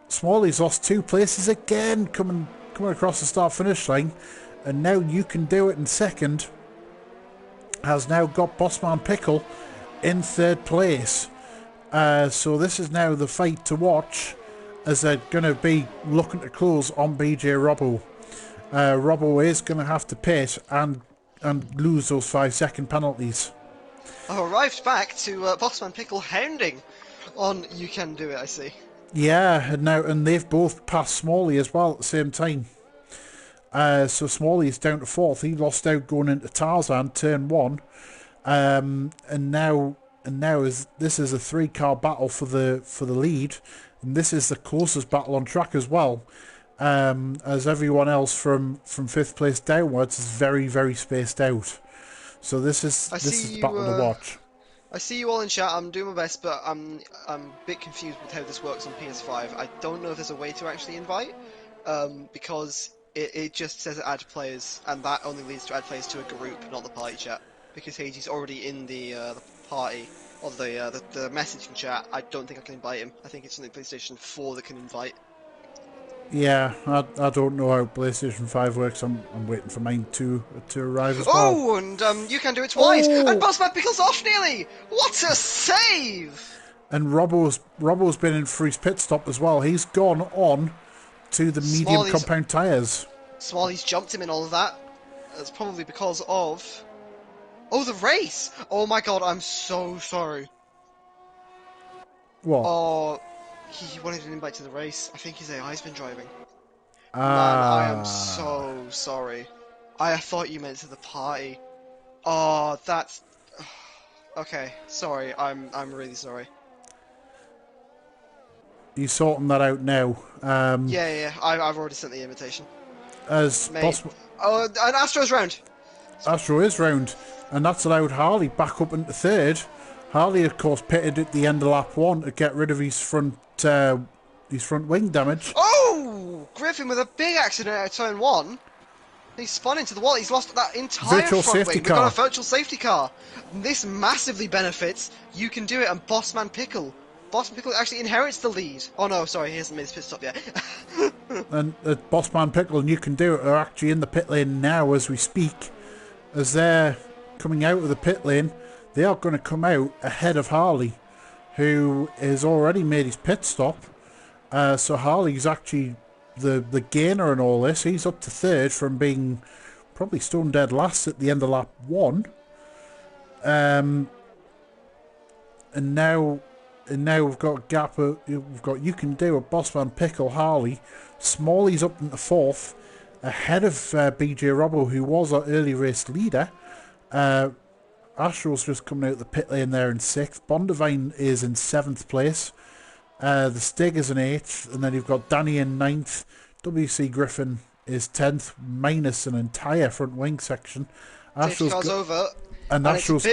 Smalley's lost 2 places again, coming across the start-finish line. And now You Can Do It in 2nd. Has now got Bossman Pickle in 3rd place. So this is now the fight to watch, as they're going to be looking to close on BJ Robbo. Robbo is going to have to pit and lose those 5-second penalties. I've arrived back to Bossman Pickle hounding on You Can Do It, I see. Yeah, and they've both passed Smalley as well at the same time. So Smalley is down to 4th. He lost out going into Tarzan, turn 1. And now and now this is a 3-car battle for the lead, and this is the closest battle on track as well. As everyone else from 5th place downwards is very, very spaced out. So this is the battle to watch. I see you all in chat. I'm doing my best, but I'm a bit confused with how this works on PS5. I don't know if there's a way to actually invite, because it just says add players, and that only leads to add players to a group, not the party chat. Because Heiji's already in the party or the messaging chat. I don't think I can invite him. I think it's only PlayStation 4 that can invite. Yeah, I don't know how PlayStation 5 works. I'm waiting for mine to arrive as well. Oh, and you can do it twice! Oh! And Bossman Pickle's off nearly! What a save! And Robbo's been in for his pit stop as well. He's gone on to the medium compound tyres. Smalley's jumped him in all of that. That's probably because of... Oh, the race! Oh my god, I'm so sorry. What? Oh... He wanted an invite to the race. I think his AI's been driving. Man, I am so sorry. I thought you meant to the party. Oh, that's... Okay, sorry. I'm really sorry. You sorting that out now? Yeah. I've already sent the invitation. Oh, and Astro's round. Astro is round, and that's allowed Harley back up into 3rd. Harley, of course, pitted at the end of lap 1 to get rid of his front wing damage. Oh! Griffin with a big accident out of turn 1. He spun into the wall. He's lost that entire front wing. We've got a virtual safety car. This massively benefits You Can Do It and Bossman Pickle. Bossman Pickle actually inherits the lead. Oh no, sorry, he hasn't made his pit stop yet. And Bossman Pickle and You Can Do It are actually in the pit lane now as we speak. As they're coming out of the pit lane, they are going to come out ahead of Harley, who has already made his pit stop. So Harley's actually the gainer in all this. He's up to 3rd from being probably stone dead last at the end of lap 1. And now we've got a gap. We've got You Can Do It, Bossman Pickle, Harley. Smalley's up into 4th, ahead of BJ Robbo, who was our early race leader. Astro's just coming out of the pit lane there in 6th. Bondavine is in 7th place. The Stig is in 8th, and then you've got Danny in 9th. WC Griffin is 10th, minus an entire front wing section. Astro's over, and Astro's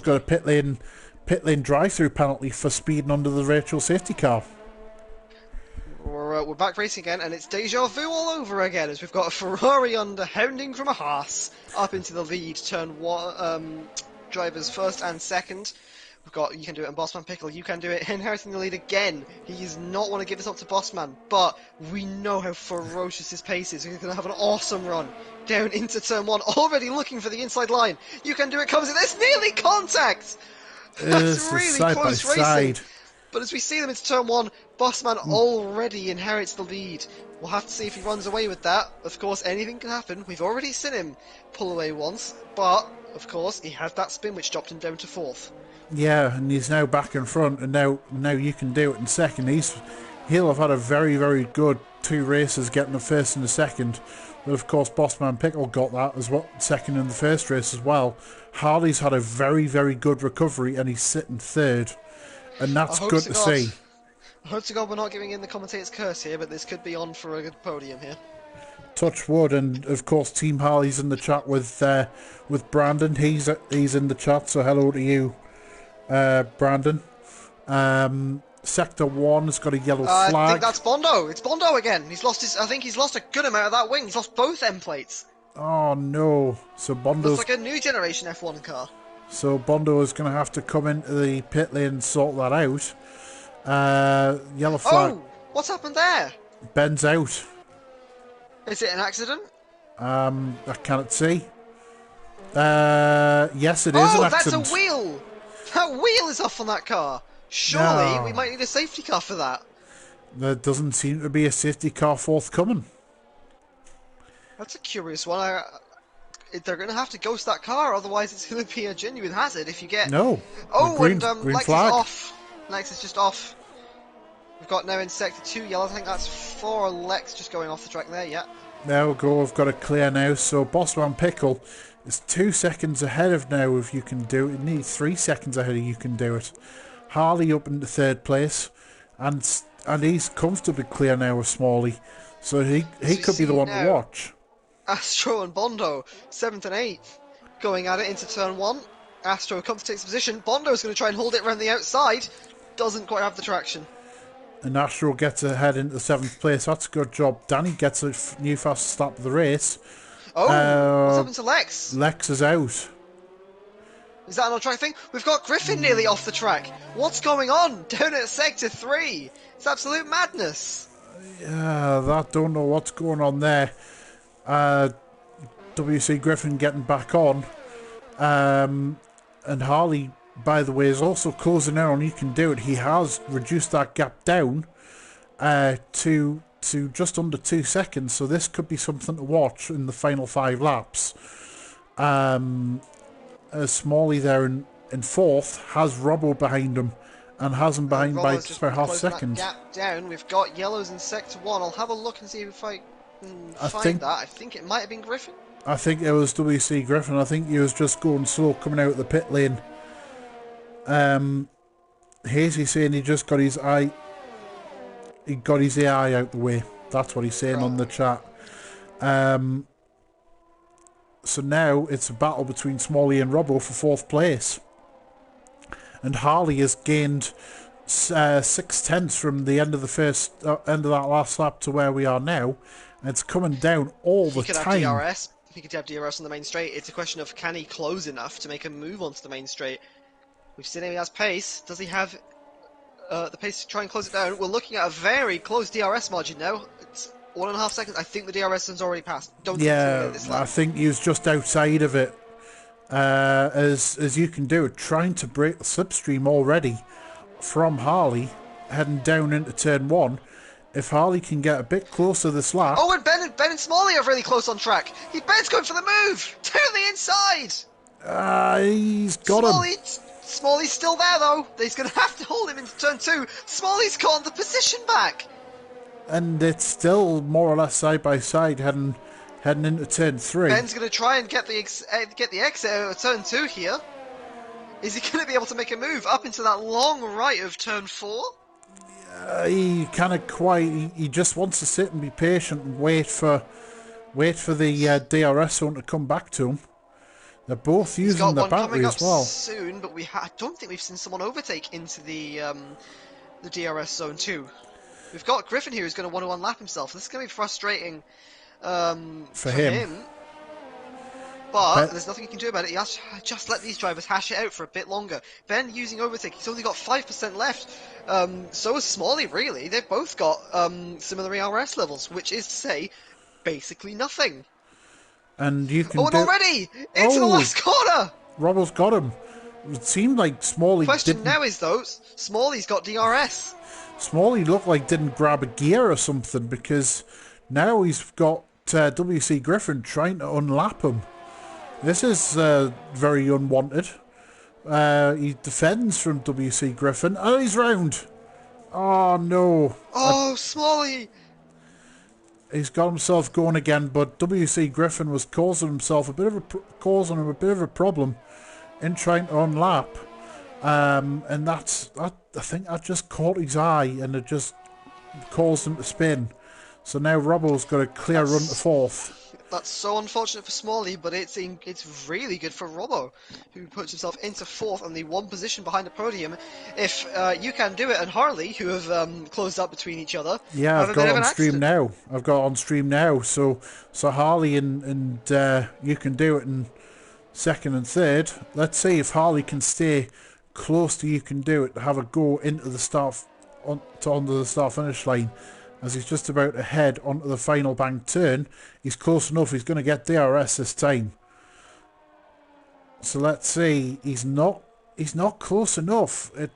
got a pit lane drive-through penalty for speeding under the virtual safety car. We're back racing again, and it's deja vu all over again, as we've got a Ferrari under hounding from a Haas up into the lead. Turn 1, drivers 1st and 2nd. We've got You Can Do It and Bossman Pickle. You Can Do It inheriting the lead again. He does not want to give this up to Bossman, but we know how ferocious his pace is. He's going to have an awesome run down into turn 1, already looking for the inside line. You Can Do It comes in. There's nearly contact! That's really close racing. But as we see them into turn 1, Bossman already inherits the lead. We'll have to see if he runs away with that. Of course, anything can happen. We've already seen him pull away once, but of course, he had that spin which dropped him down to 4th. Yeah, and he's now back in front, and now You Can Do It in 2nd. He'll have had a very, very good 2 races, getting the 1st and the 2nd. But of course, Bossman Pickle got that as well, 2nd in the 1st race as well. Harley's had a very, very good recovery, and he's sitting 3rd. And that's good to see. I hope to God we're not giving in the commentator's curse here, but this could be on for a good podium here. Touch wood, and of course Team Harley's in the chat with Brandon. He's in the chat, so hello to you, Brandon. Sector 1's got a yellow flag. I think that's Bondo. It's Bondo again. I think he's lost a good amount of that wing. He's lost both end plates. Oh no! So Bondo's looks like a new generation F1 car. So Bondo is going to have to come into the pit lane and sort that out. Yellow flag. Oh! What's happened there? Ben's out. Is it an accident? I cannot see. Yes, it is an accident. Oh, that's a wheel! That wheel is off on that car. Surely we might need a safety car for that. There doesn't seem to be a safety car forthcoming. That's a curious one. They're going to have to ghost that car, otherwise it's going to be a genuine hazard if you get... No. Oh, green Lex flag. is off. Lex is just off. We've got now in sector 2 yellow. I think that's 4 Lex just going off the track there, yeah. There we go. We've got it clear now. So Bossman Pickle is 2 seconds ahead of now if you can do it. It needs 3 seconds ahead of you can do it. Harley up into 3rd place. And he's comfortably clear now of Smalley. So he could be the one to watch. Astro and Bondo, 7th and 8th, going at it into turn 1. Astro comes to takes position. Bondo's going to try and hold it around the outside. Doesn't quite have the traction. And Astro gets ahead into 7th place. That's a good job. Danny gets a new fast start of the race. Oh, what's happened to Lex? Lex is out. Is that an on-track thing? We've got Griffin nearly off the track. What's going on down at Sector 3? It's absolute madness. Yeah, I don't know what's going on there. WC Griffin getting back on. And Harley, by the way, is also closing in on You Can Do It. He has reduced that gap down to just under 2 seconds. So this could be something to watch in the final 5 laps. Smalley there in 4th has Robbo behind him and has him behind by just about half a second. Gap down. We've got yellows in Sector 1. I'll have a look and see if I can find that. I think it might have been Griffin. I think it was WC Griffin. I think he was just going slow coming out of the pit lane. Hazy saying he just got his eye. He got his AI out the way. That's what he's saying on the chat. So now it's a battle between Smalley and Robbo for 4th place. And Harley has gained 6/10 from the end of the end of that last lap to where we are now. And it's coming down all the time. He could have DRS on the main straight. It's a question of can he close enough to make a move onto the main straight. We've seen him, he has pace. Does he have the pace to try and close it down? We're looking at a very close DRS margin now. It's 1.5 seconds. I think the DRS has already passed. I think he was just outside of it. As You Can Do It, trying to break the slipstream already from Harley, heading down into turn 1. If Harley can get a bit closer this lap... Oh, and Ben and Smalley are really close on track. Ben's going for the move! To the inside! He's got him. Smalley's still there, though. He's going to have to hold him into turn 2. Smalley's got the position back. And it's still more or less side by side, heading into turn 3. Ben's going to try and get the exit out of turn 2 here. Is he going to be able to make a move up into that long right of turn 4? He kind of he just wants to sit and be patient and wait for the DRS zone to come back to him. They're both using the battery as well. Soon, but I don't think we've seen someone overtake into the DRS zone too. We've got Griffin here who's going to want to unlap himself. This is going to be frustrating for him. But there's nothing you can do about it. You have to just let these drivers hash it out for a bit longer. Ben using overtake. He's only got 5% left. So is Smalley, really. They've both got similar ERS levels, which is to say, basically nothing. And you can already! Into the last corner! Robbo's got him. It seemed like Smalley Question now is, though, Smalley's got DRS. Smalley looked like didn't grab a gear or something, because now he's got WC Griffin trying to unlap him. This is very unwanted. He defends from WC Griffin. Oh, he's round. Oh, no. Oh, Smalley. He's got himself going again, but WC Griffin was causing him a bit of a problem in trying to unlap. And I think that just caught his eye and it just caused him to spin. So now Robbo's got a clear run to 4th. That's so unfortunate for Smalley, but it's really good for Robbo, who puts himself into 4th on the one position behind the podium. If You Can Do It and Harley, who have closed up between each other, yeah, I've got it on stream now. I've got it on stream now. So Harley and You Can Do It in 2nd and 3rd. Let's see if Harley can stay close to You Can Do It to have a go into the onto the start finish line. As he's just about to head onto the final bank turn. He's close enough. He's going to get DRS this time. So let's see. He's not close enough. It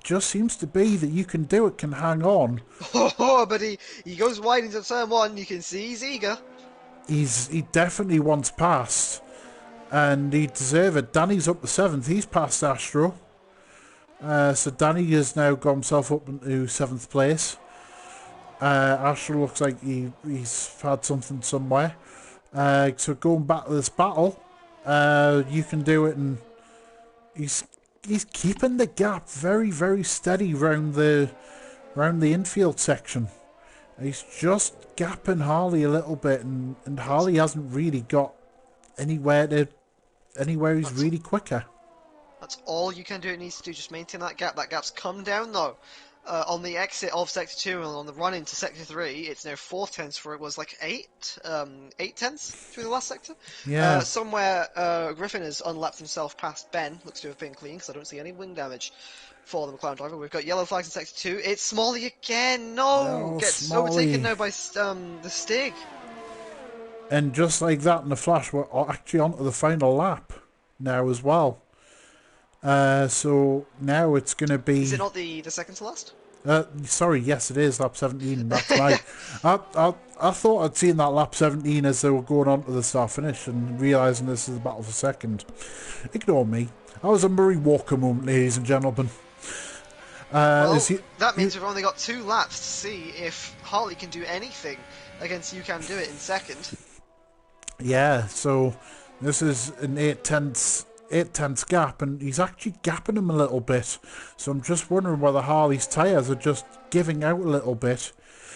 just seems to be that You Can Do It can hang on. Oh, but he goes wide into turn 1. You can see he's eager. He definitely wants past. And he deserves it. Danny's up to 7th. He's past Astro. So Danny has now got himself up into 7th place. Asher looks like he's had something somewhere. So going back to this battle, you can do it, and he's keeping the gap very, very steady round the infield section. He's just gapping Harley a little bit, and Harley hasn't really got anywhere he's really quicker. That's all you can do. It needs to do, just maintain that gap. That gap's come down though. On the exit of Sector 2 and on the run into Sector 3, it's now 4 tenths where it was like 8 tenths through the last sector. Yeah. Somewhere Griffin has unlapped himself past Ben. Looks to have been clean because I don't see any wing damage for the McLaren driver. We've got yellow flags in Sector 2. It's Smalley again. No! Gets Smalley. overtaken now by the Stig. And just like that in the flash, we're actually onto the final lap now as well. So now it's going to be... Is it not the second to last? Sorry, yes it is, lap 17, that's right. I thought I'd seen that lap 17 as they were going on to the start-finish and realising this is a battle for second. Ignore me. I was a Murray Walker moment, ladies and gentlemen. That means we've only got 2 laps to see if Harley can do anything against You Can Do It in second. Yeah, so this is an 8 tenths gap, and he's actually gapping him a little bit. So I'm just wondering whether Harley's tyres are just giving out a little bit.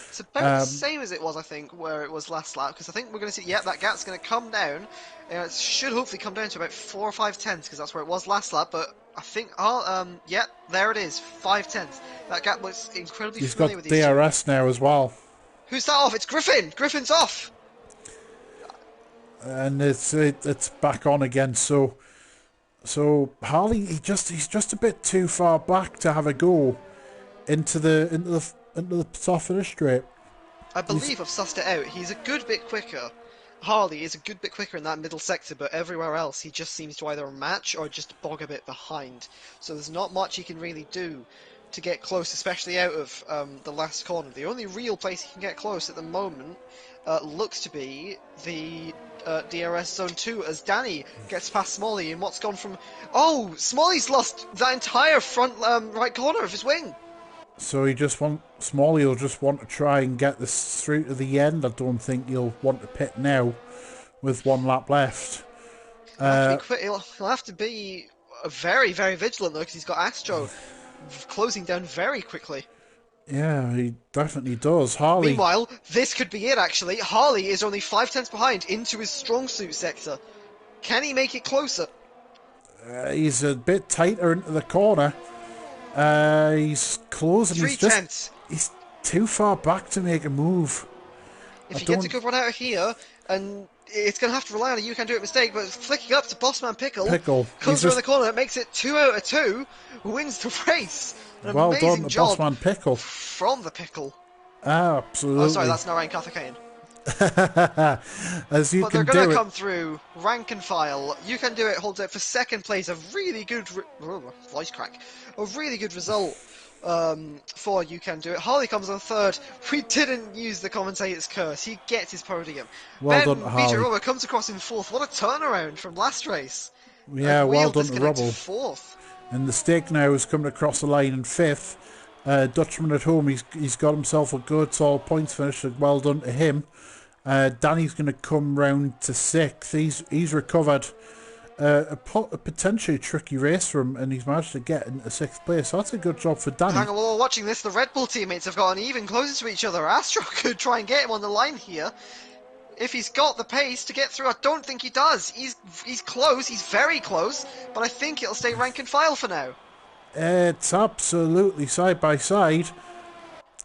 It's about the same as it was, I think, where it was last lap, because I think we're going to see, that gap's going to come down. It should hopefully come down to about 4 or 5 tenths, because that's where it was last lap, but I think, there it is, 5 tenths. That gap looks incredibly familiar with these two. He's got DRS now as well. Who's that off? It's Griffin! Griffin's off! And it's back on again, so Harley, he's just a bit too far back to have a go into the top finish straight. I believe I've sussed it out. He's a good bit quicker. Harley is a good bit quicker in that middle sector, but everywhere else he just seems to either match or just bog a bit behind. So there's not much he can really do to get close, especially out of the last corner. The only real place he can get close at the moment looks to be the DRS Zone 2 as Danny gets past Smalley in what's gone from... Oh! Smalley's lost that entire front right corner of his wing! So Smalley will just want to try and get this through to the end. I don't think he'll want to pit now with 1 lap left. He'll have to be very, very vigilant though, because he's got Astro closing down very quickly. Yeah, he definitely does. Harley... Meanwhile, this could be it actually. Harley is only 5 tenths behind into his strong suit sector. Can he make it closer? He's a bit tighter into the corner. He's closing. 3 tenths. He's too far back to make a move. If he gets a good run out of here, and it's going to have to rely on a You Can Do It mistake, but flicking up to Bossman Pickle comes around the corner, it makes it 2 out of 2, wins the race. Well done to Bossman Pickle. From the Pickle. Absolutely. Oh, sorry, that's Narayan Kathakayan. As you but can they're going do to it. come through rank and file. You Can Do It holds out for second place. A really good voice crack. A really good result for You Can Do It. Harley comes on third. We didn't use the commentator's curse. He gets his podium. Well Ben done, Harley. Rubber comes across in fourth. What a turnaround from last race. Yeah, well done to Rubble. Rubble. Fourth. And the Stake now is coming across the line in 5th. Dutchman at home, he's got himself a good solid points finish. Well done to him. Danny's going to come round to 6th. He's recovered a potentially tricky race for him, and he's managed to get into 6th place. So that's a good job for Danny. Hang on, while we're watching this, the Red Bull teammates have gotten even closer to each other. Astro could try and get him on the line here. If he's got the pace to get through, I don't think he does. He's close, he's very close, but I think it'll stay rank and file for now. It's absolutely side by side.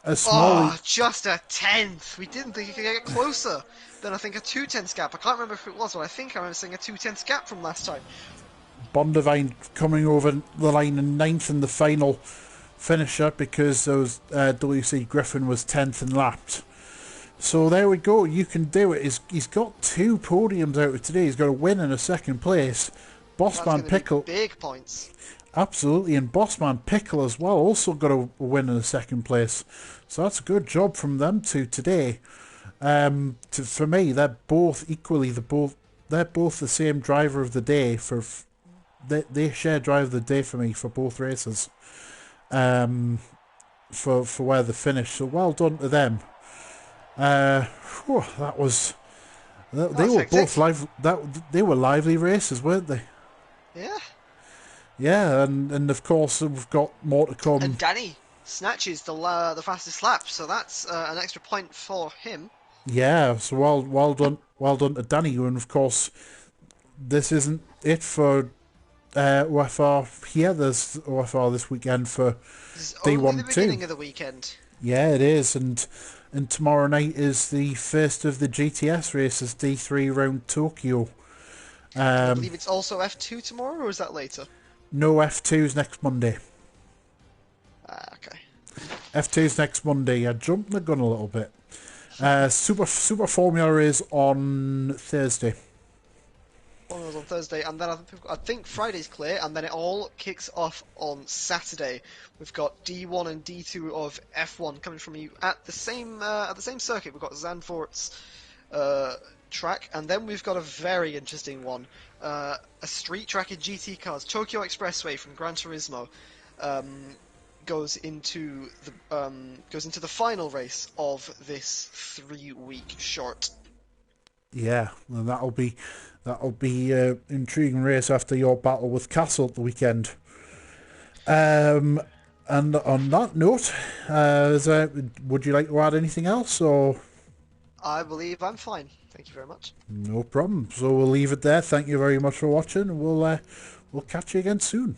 Just a tenth. We didn't think he could get closer than I think a 2 tenths gap. I can't remember if it was, but I think I remember seeing a 2 tenths gap from last time. Bondavine coming over the line in 9th in the final finisher because those WC Griffin was 10th and lapped. So there we go. You Can Do It. He's got 2 podiums out of today. He's got a win and a 2nd place. Bossman Pickle. Big points. Absolutely, and Bossman Pickle as well also got a win and a 2nd place. So that's a good job from them two today. For me, they're both equally they're both the same driver of the day. They share driver of the day for me for both races. For where they finished. So well done to them. That was. They That's were hectic. both they were lively races, weren't they? Yeah. Yeah, and of course we've got more to And come. Danny snatches the fastest lap, so that's an extra point for him. Yeah, so well done to Danny. And of course, this isn't it for OFR here. There's OFR this weekend for This is only D1 the 2. beginning of the weekend. Yeah, it is, and tomorrow night is the first of the GTS races, D3 round Tokyo. And I Um, believe it's also F2 tomorrow, or is that later? no F2's next Monday. Okay. F2's next Monday. I jumped the gun a little bit. Super Formula is on Thursday. One was on Thursday, and then I think Friday's clear, and then it all kicks off on Saturday. We've got D1 and D2 of F1 coming from you at the same circuit. We've got Zandvoort's track, and then we've got a very interesting one, a street track in GT cars. Tokyo Expressway from Gran Turismo goes into the final race of this 3-week short. Yeah, and that'll be intriguing race after your battle with Castle at the weekend. And on that note, would you like to add anything else, or I believe I'm fine. Thank you very much. no problem? So we'll leave it there. Thank you very much for watching. We'll catch you again soon.